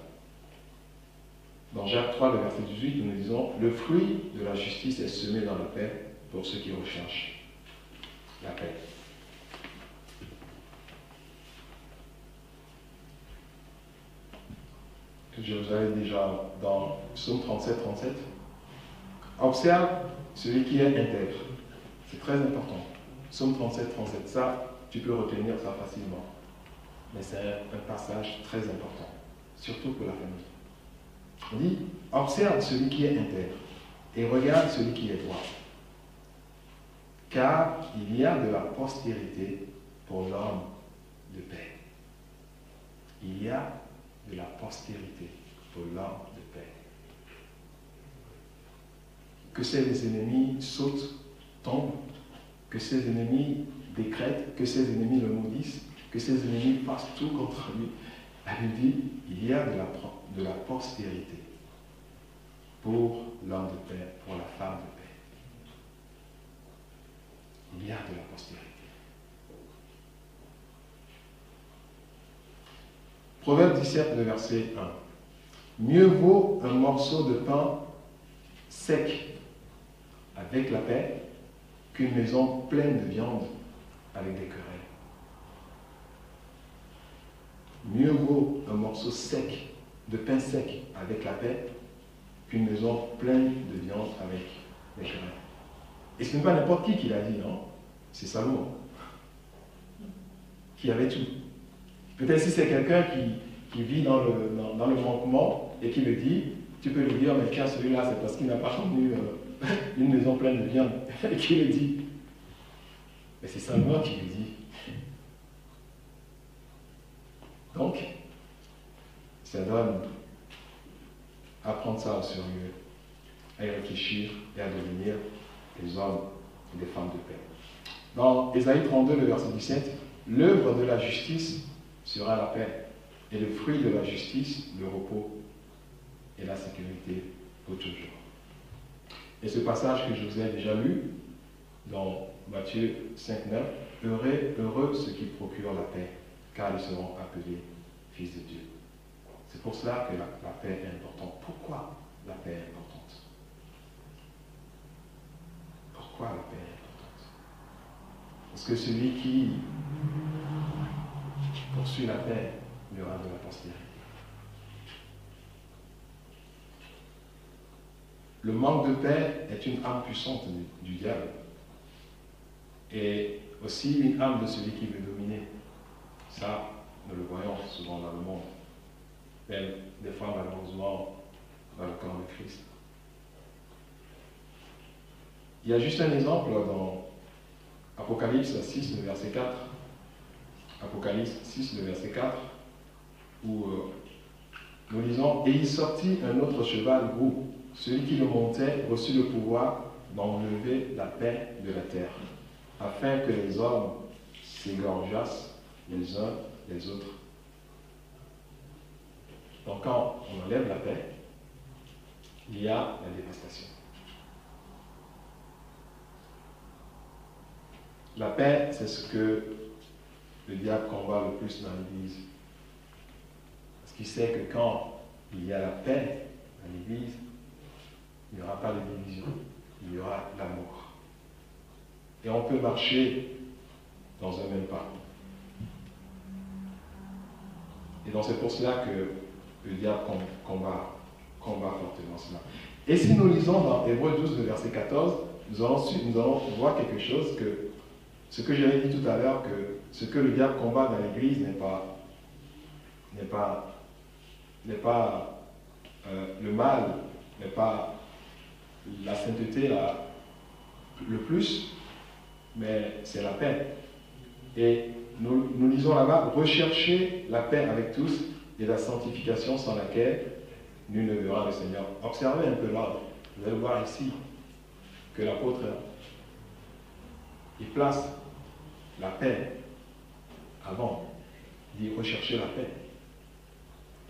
Dans Jacques 3, le verset 18, nous disons « Le fruit de la justice est semé dans la paix pour ceux qui recherchent la paix. » Je vous avais déjà dans Psaume 37, 37. Observe celui qui est intègre. C'est très important. Psaume 37, 37. Ça, tu peux retenir ça facilement. Mais c'est un passage très important, surtout pour la famille. On dit, observe celui qui est intègre et regarde celui qui est droit. Car il y a de la postérité pour l'homme de paix. Il y a de la postérité pour l'homme de paix. Que ses ennemis sautent, tombent, que ses ennemis décrètent, que ses ennemis le maudissent, que ses ennemis fassent tout contre lui. Elle dit, il y a de la postérité pour l'homme de paix, pour la femme de paix. Il y a de la postérité. Proverbe 17, le verset 1. Mieux vaut un morceau de pain sec avec la paix qu'une maison pleine de viande avec des querelles. Mieux vaut un morceau sec, de pain sec avec la paix qu'une maison pleine de viande avec des querelles. Et ce n'est pas n'importe qui l'a dit, non? C'est Salomon qui avait tout. Peut-être si c'est quelqu'un qui vit dans le manquement et qui le dit, tu peux lui dire, mais tiens, celui-là, c'est parce qu'il n'a pas connu une maison pleine de viande et qui le dit. Mais c'est seulement qui le dit. Donc, ça donne à prendre ça au sérieux, à y réfléchir et à devenir des hommes et des femmes de paix. Dans Ésaïe 32, le verset 17, l'œuvre de la justice sera la paix, et le fruit de la justice, le repos et la sécurité pour toujours. Et ce passage que je vous ai déjà lu, dans Matthieu 5, 9, heureux ceux qui procurent la paix, car ils seront appelés fils de Dieu. C'est pour cela que la paix est importante. Pourquoi la paix est importante? Pourquoi la paix est importante? Parce que celui qui poursuit la paix, il y aura de la postérité. Le manque de paix est une âme puissante du diable. Et aussi une âme de celui qui veut dominer. Ça, nous le voyons souvent dans le monde. Même des fois, malheureusement, dans le corps de Christ. Il y a juste un exemple dans Apocalypse 6, le verset 4. Apocalypse 6, le verset 4, où nous lisons « Et il sortit un autre cheval roux. Celui qui le montait reçut le pouvoir d'enlever la paix de la terre, afin que les hommes s'égorgeassent les uns les autres. » Donc quand on enlève la paix, il y a la dévastation. La paix, c'est ce que le diable combat le plus dans l'Église. Parce qu'il sait que quand il y a la paix dans l'Église, il n'y aura pas de division, il y aura l'amour. Et on peut marcher dans un même pas. Et donc c'est pour cela que le diable combat fortement cela. Et si nous lisons dans Hébreux 12, le verset 14, nous allons voir quelque chose que, ce que j'avais dit tout à l'heure, que ce que le diable combat dans l'Église n'est pas le mal, n'est pas la sainteté le plus, mais c'est la paix. Et nous lisons là-bas, recherchez la paix avec tous et la sanctification sans laquelle nul ne verra le Seigneur. Observez un peu l'ordre. Vous allez voir ici que l'apôtre, il place la paix avant. Il dit rechercher la paix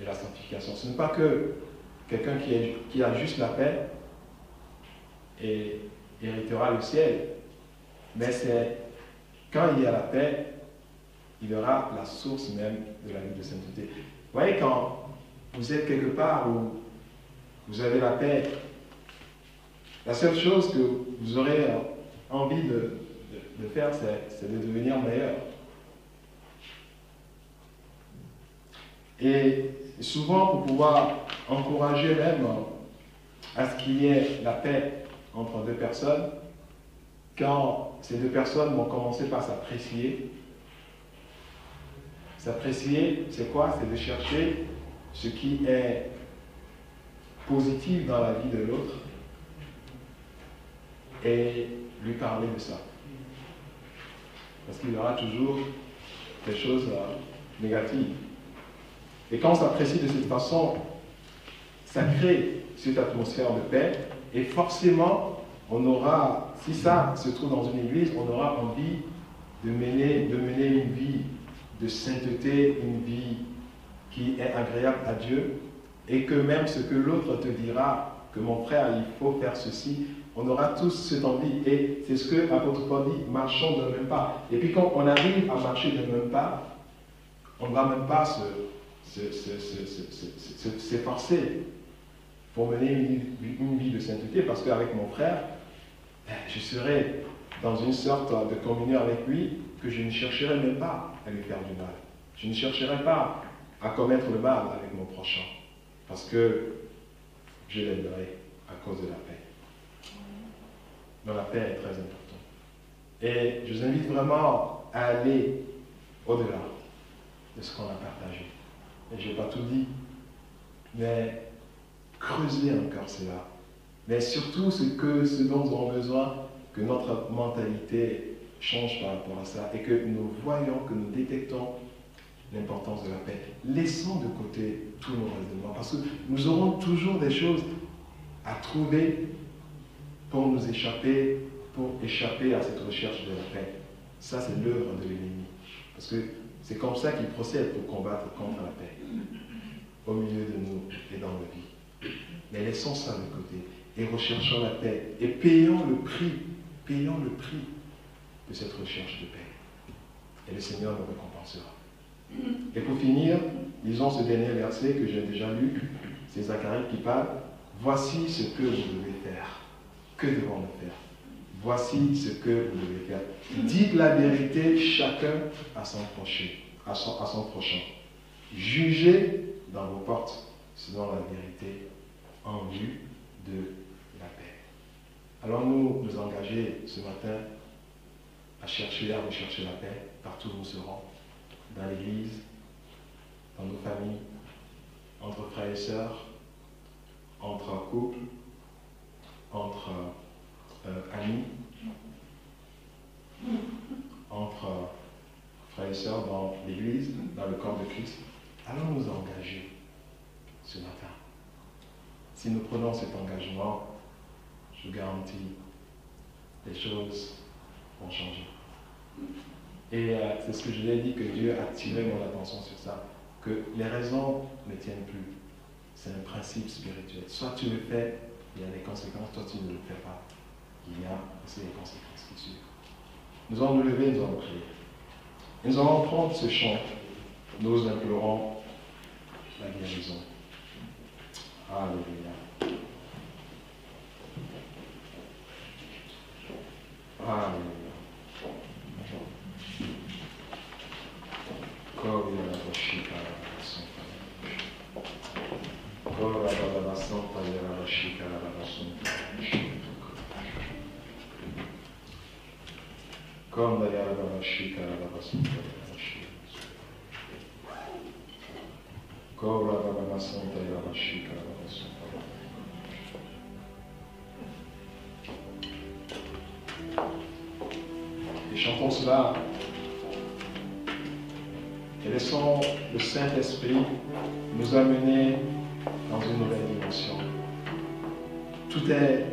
et la sanctification. Ce n'est pas que quelqu'un qui a juste la paix et héritera le ciel, mais c'est quand il y a la paix, il y aura la source même de la vie de sainteté. Vous voyez, quand vous êtes quelque part où vous avez la paix, la seule chose que vous aurez envie de faire, c'est de devenir meilleur. Et souvent, pour pouvoir encourager même à ce qu'il y ait la paix entre deux personnes, quand ces deux personnes vont commencer par s'apprécier, c'est quoi? C'est de chercher ce qui est positif dans la vie de l'autre et lui parler de ça. Parce qu'il y aura toujours des choses négatives. Et quand on s'apprécie de cette façon, ça crée cette atmosphère de paix. Et forcément, on aura, si ça se trouve dans une église, on aura envie de mener une vie de sainteté, une vie qui est agréable à Dieu. Et que même ce que l'autre te dira, que mon frère, il faut faire ceci, on aura tous cette envie. Et c'est ce que l'apôtre Paul dit, marchons d'un même pas. Et puis quand on arrive à marcher d'un même pas, on ne va même pas s'efforcer pour mener une vie de sainteté, parce qu'avec mon frère, je serai dans une sorte de communion avec lui que je ne chercherai même pas à lui faire du mal. Je ne chercherai pas à commettre le mal avec mon prochain, parce que je l'aimerai à cause de la paix. Donc la paix est très importante. Et je vous invite vraiment à aller au-delà de ce qu'on a partagé. Et je n'ai pas tout dit, mais creuser encore cela. Mais surtout ce dont nous avons besoin, que notre mentalité change par rapport à ça et que nous voyons, que nous détectons l'importance de la paix. Laissons de côté tous nos raisonnements parce que nous aurons toujours des choses à trouver pour nous échapper, pour échapper à cette recherche de la paix. Ça, c'est l'œuvre de l'ennemi. Parce que c'est comme ça qu'il procède pour combattre contre la paix, au milieu de nous et dans nos vies. Mais laissons ça de côté et recherchons la paix et payons le prix de cette recherche de paix. Et le Seigneur nous récompensera. Et pour finir, lisons ce dernier verset que j'ai déjà lu, c'est Zacharie qui parle. Voici ce que vous devez faire. Que devons-nous faire? Voici ce que vous devez faire. Dites la vérité chacun à son prochain. Jugez dans vos portes selon la vérité en vue de la paix. Allons-nous nous engager ce matin à rechercher la paix partout où nous serons, dans l'église, dans nos familles, entre frères et sœurs, entre couples, entre amis, entre frères et sœurs dans l'église, dans le corps de Christ. Allons nous engager ce matin. Si nous prenons cet engagement, je vous garantis, les choses vont changer. Et c'est ce que je l'ai dit, que Dieu a attiré mon attention sur ça, que les raisons ne tiennent plus. C'est un principe spirituel. Soit tu le fais, il y a des conséquences, soit tu ne le fais pas. Il y a aussi des conséquences qui suivent. Nous allons nous lever, nous allons prier. Et nous allons prendre ce chant. Nous implorons la guérison. Alléluia. Alléluia. Et chantons cela et laissons le Saint-Esprit nous amener dans une nouvelle dimension. Tout est,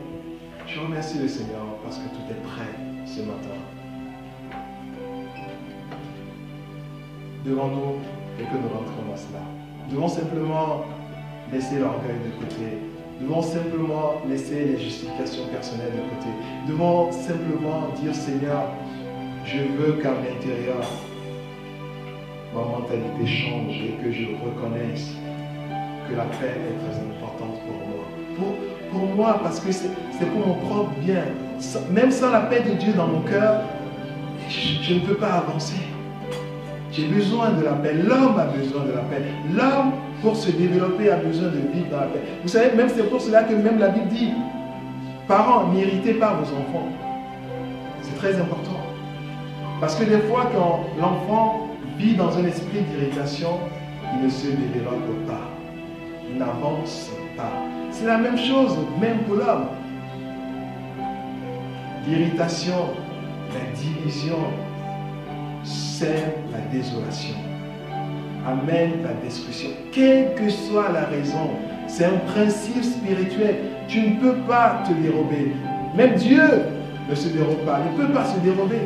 je remercie le Seigneur parce que tout est prêt ce matin devant nous et que nous rentrons dans cela. Nous devons simplement laisser l'orgueil de côté. Nous devons simplement laisser les justifications personnelles de côté. Nous devons simplement dire, Seigneur, je veux qu'à l'intérieur, ma mentalité change et que je reconnaisse que la paix est très importante pour moi. Pour moi, parce que c'est pour mon propre bien. Même sans la paix de Dieu dans mon cœur, je ne peux pas avancer. J'ai besoin de la paix. L'homme a besoin de la paix. L'homme, pour se développer, a besoin de vivre dans la paix. Vous savez, même c'est pour cela que même la Bible dit, parents, n'irritez pas vos enfants. C'est très important. Parce que des fois, quand l'enfant vit dans un esprit d'irritation, il ne se développe pas. Il n'avance pas. C'est la même chose, même pour l'homme. L'irritation, la division, sème la désolation, amène la destruction. Quelle que soit la raison, c'est un principe spirituel. Tu ne peux pas te dérober. Même Dieu ne se dérobe pas, ne peut pas se dérober.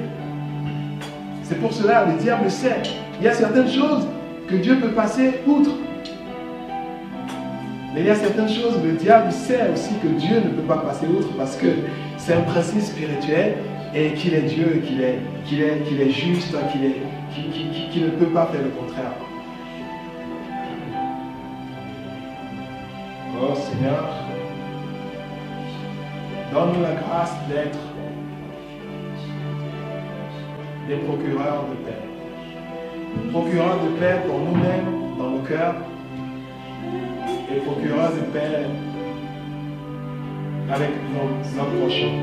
C'est pour cela que le diable sait. Il y a certaines choses que Dieu peut passer outre. Mais il y a certaines choses que le diable sait aussi que Dieu ne peut pas passer outre parce que c'est un principe spirituel et qu'il est Dieu, qu'il est juste, qu'il ne peut pas faire le contraire. Oh Seigneur, donne-nous la grâce d'être des procureurs de paix. Procureurs de paix pour nous-mêmes, dans nos cœurs, et procureurs de paix avec nos prochains.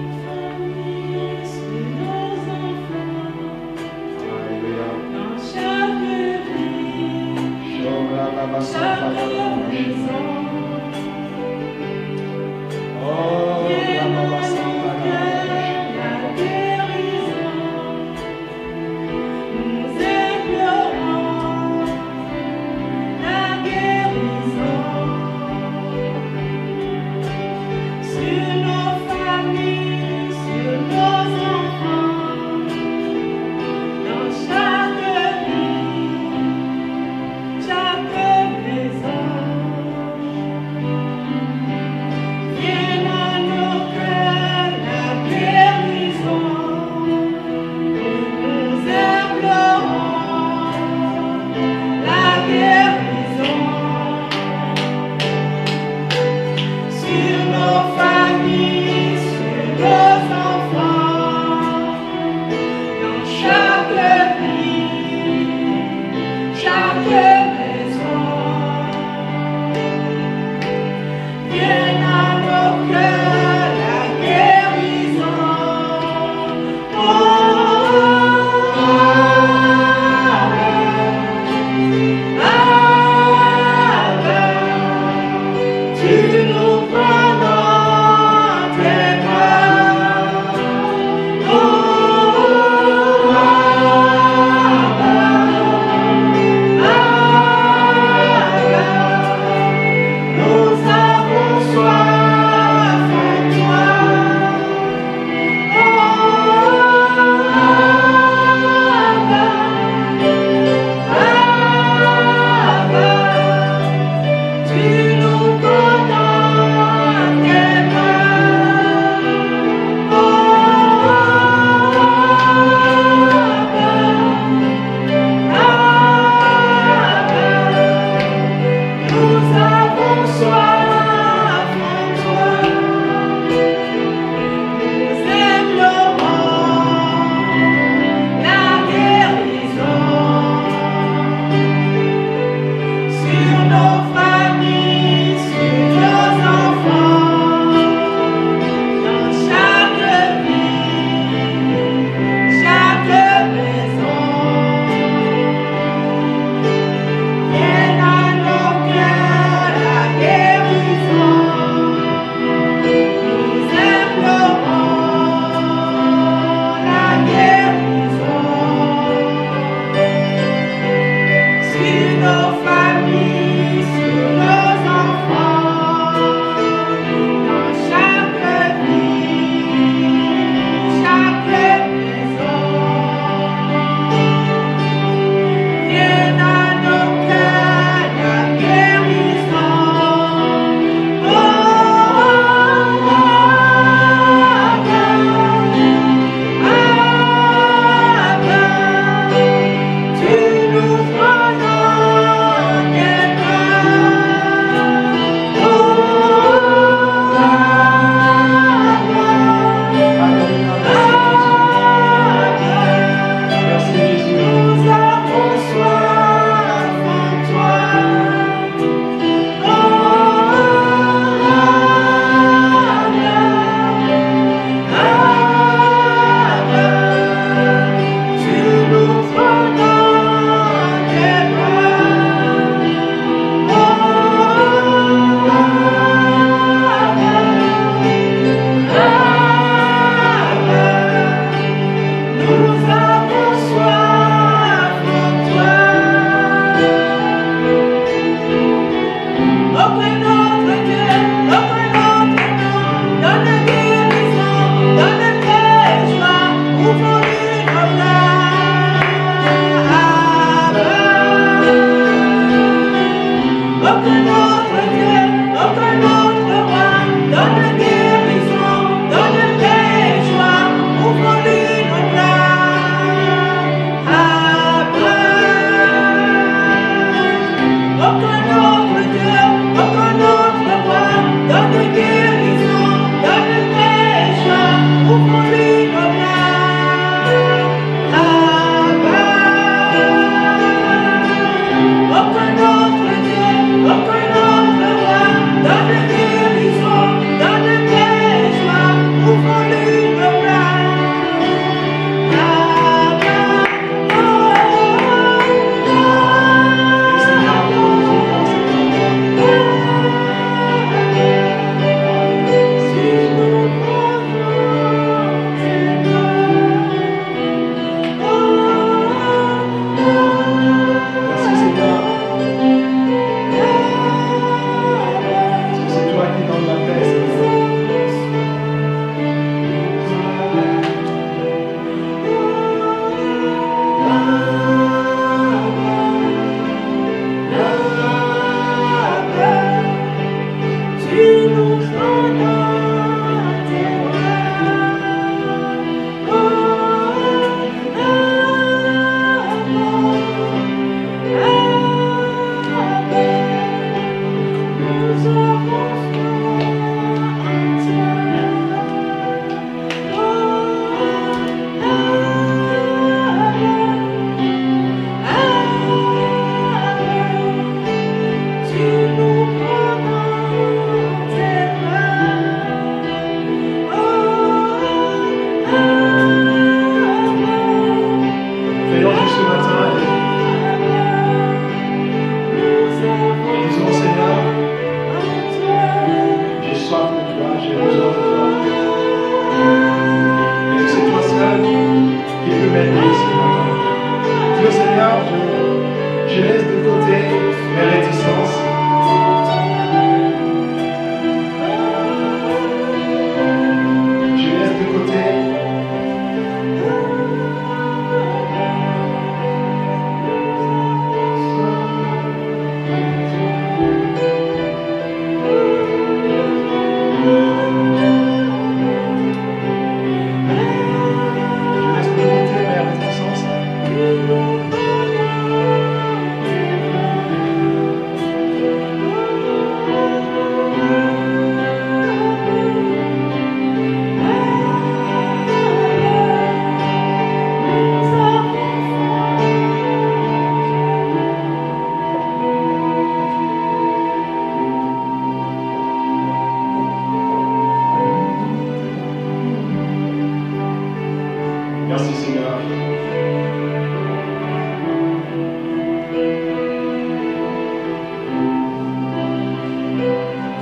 Merci Seigneur.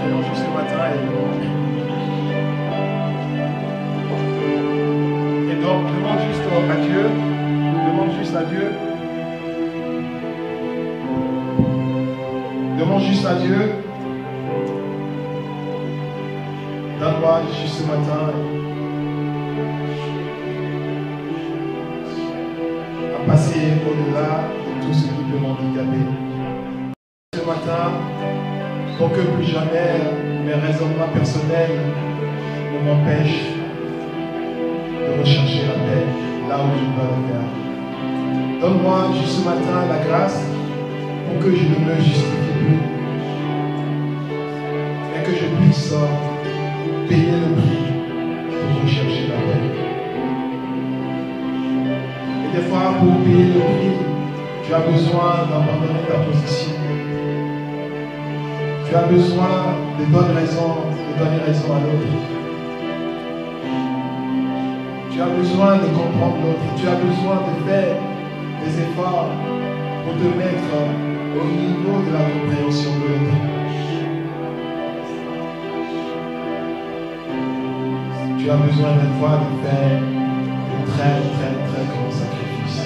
Prions juste ce matin et donc demande juste à Dieu, demande juste à Dieu, demande juste à Dieu, donne-moi juste ce matin à passer au-delà de tout ce qui peut m'handicaper. Ce matin, pour que plus jamais mes raisonnements personnels ne m'empêchent de rechercher la paix là où je dois le faire. Donne-moi juste ce matin la grâce pour que je ne me justifie plus et que je puisse payer le prix pour rechercher la paix. Et des fois, pour payer le prix, tu as besoin d'abandonner ta position. Tu as besoin de donner raison à l'autre. Tu as besoin de comprendre l'autre. Tu as besoin de faire des efforts pour te mettre au niveau de la compréhension de l'autre. Tu as besoin des fois de faire de très grands sacrifices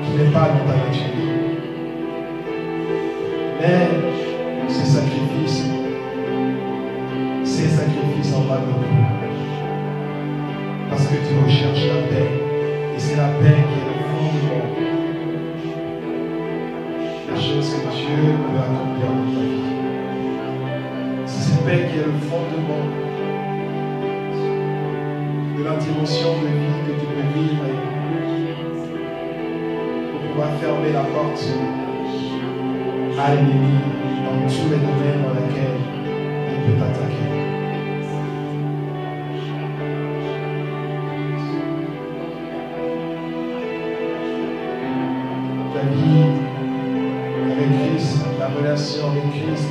qui n'est pas dans ta nature. Mais ces sacrifices en valent le coup. Parce que tu recherches la paix. Et c'est la paix qui est le fondement des choses que Dieu veut accomplir dans ta vie. C'est cette paix qui est le fondement de la dimension de vie que tu peux vivre pour pouvoir fermer la porte à l'ennemi dans tous les domaines dans lesquels il peut t'attaquer. Ta vie avec Christ, la relation avec Christ,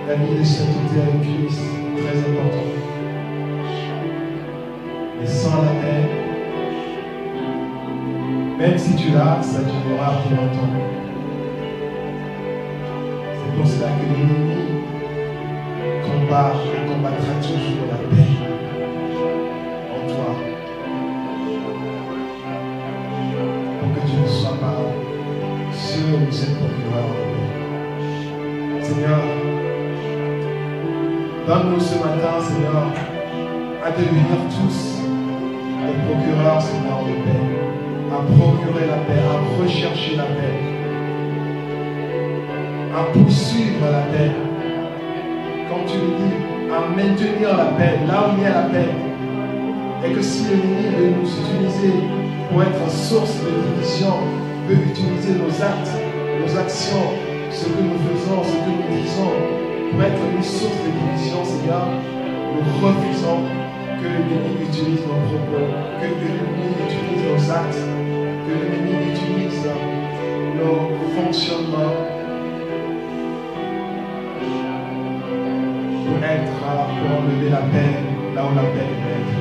la vie de sainteté avec Christ, très important. Mais sans la paix, même si tu l'as, ça durera plus longtemps. C'est pour cela que l'ennemi combattra toujours la paix en toi. Pour que tu ne sois pas sûr de cette procureur de paix. Seigneur, donne-nous ce matin, Seigneur, à devenir tous des procureurs, Seigneur, de paix, à procurer la paix, à rechercher la paix, à poursuivre la paix, comme tu le dis, à maintenir la paix, là où il y a la paix. Et que si l'ennemi veut nous utiliser pour être source de division, veut utiliser nos actes, nos actions, ce que nous faisons, ce que nous disons, pour être une source de division, Seigneur, nous refusons que l'ennemi utilise nos propos, que l'ennemi utilise nos actes, que l'ennemi utilise nos fonctionnements pour enlever la paix là où la paix peut être.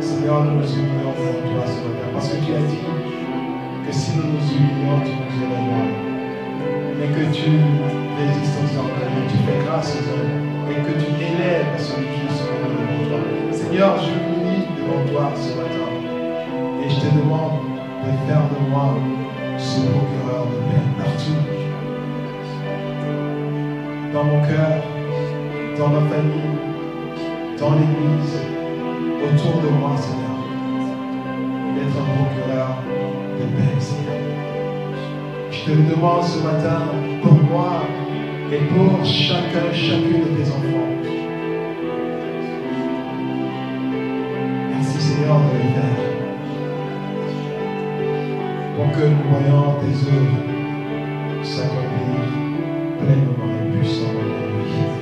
Seigneur, nous nous humilions devant toi ce matin, parce que tu as dit que si nous nous humilions, tu nous élèveras. Mais que tu résistes aux orgueilleux, tu fais grâce aux hommes, et que tu élèves celui qui se trouve devant toi. Seigneur, je m'humilie devant toi ce matin, et je te demande de faire de moi ce procureur de paix partout. Dans mon cœur, dans ma famille, dans l'église, autour de moi, Seigneur, d'être un procureur de paix, Seigneur. Je te le demande ce matin pour moi et pour chacune de tes enfants. Merci, Seigneur, de le faire, pour que nous voyons tes œuvres s'accomplir pleinement et puissamment dans nos vies.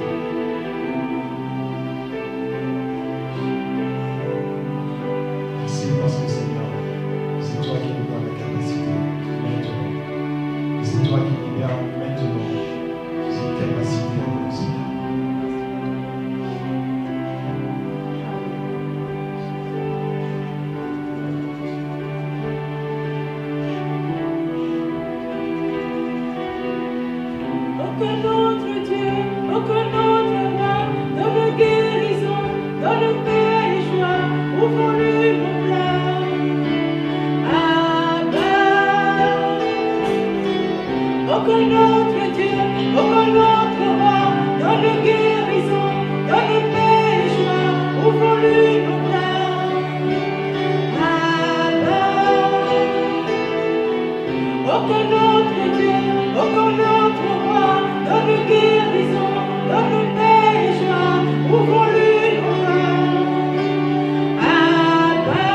Merci parce que Seigneur, c'est toi qui nous donnes la capacité maintenant. Et c'est toi qui libères maintenant cette capacité, que notre Dieu, oh que notre roi, donne guérison, donne paix et joie, ouvre-lui nos bras. Abba, oh que notre Dieu, oh que notre roi, donne guérison, donne paix et joie, ouvre-lui nos bras. Abba, oh que notre Dieu, oh que notre roi, donne guérison, donne paix et joie, ouvre-lui nos bras. Abba,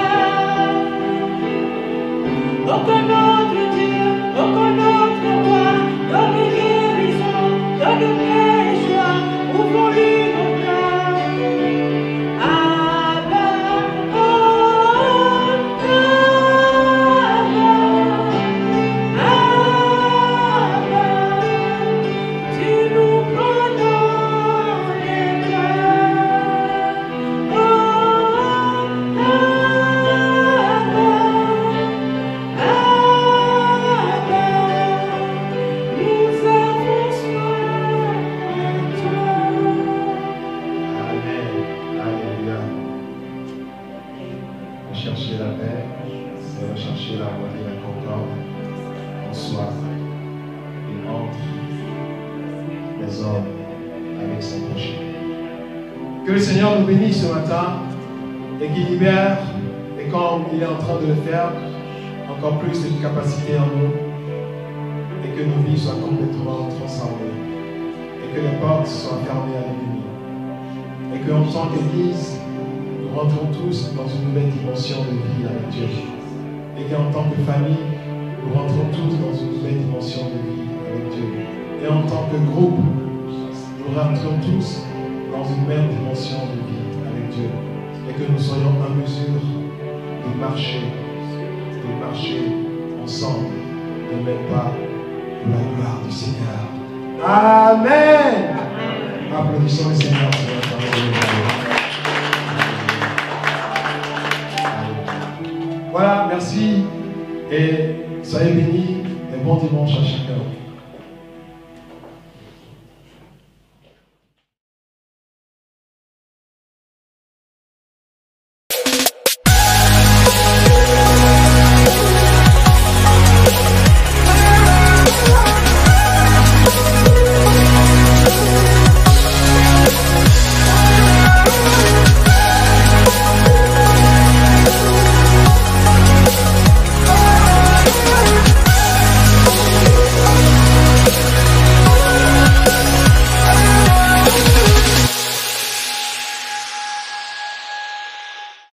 oh que notre Dieu, oh que notre roi, donne guérison, donne paix et joie, ouvre-lui nos bras. Abba, oh, Abba, tu nous prends dans les bras. Oh, Abba, Abba, nous avons soin de toi. Amen. Alléluia. Recherchez la paix et recherchez la harmonie, la concorde en soi. Il entre les hommes avec son prochain. Que le Seigneur nous bénisse ce matin et qu'il libère, et comme il est en train de le faire, encore plus de capacité en nous et que nos vies soient complètement transformées et que les portes soient fermées à l'ennemi. Et qu'en tant qu'Église, nous rentrons tous dans une nouvelle dimension de vie avec Dieu. Et qu'en tant que famille, nous rentrons tous dans une nouvelle dimension de vie avec Dieu. Et en tant que groupe, nous rentrons tous dans une même dimension de vie avec Dieu. Et que nous soyons en mesure de marcher ensemble, de même pas pour la gloire du Seigneur. Amen. Applaudissons le Seigneur. Voilà, merci et soyez bénis et bon dimanche à chacun.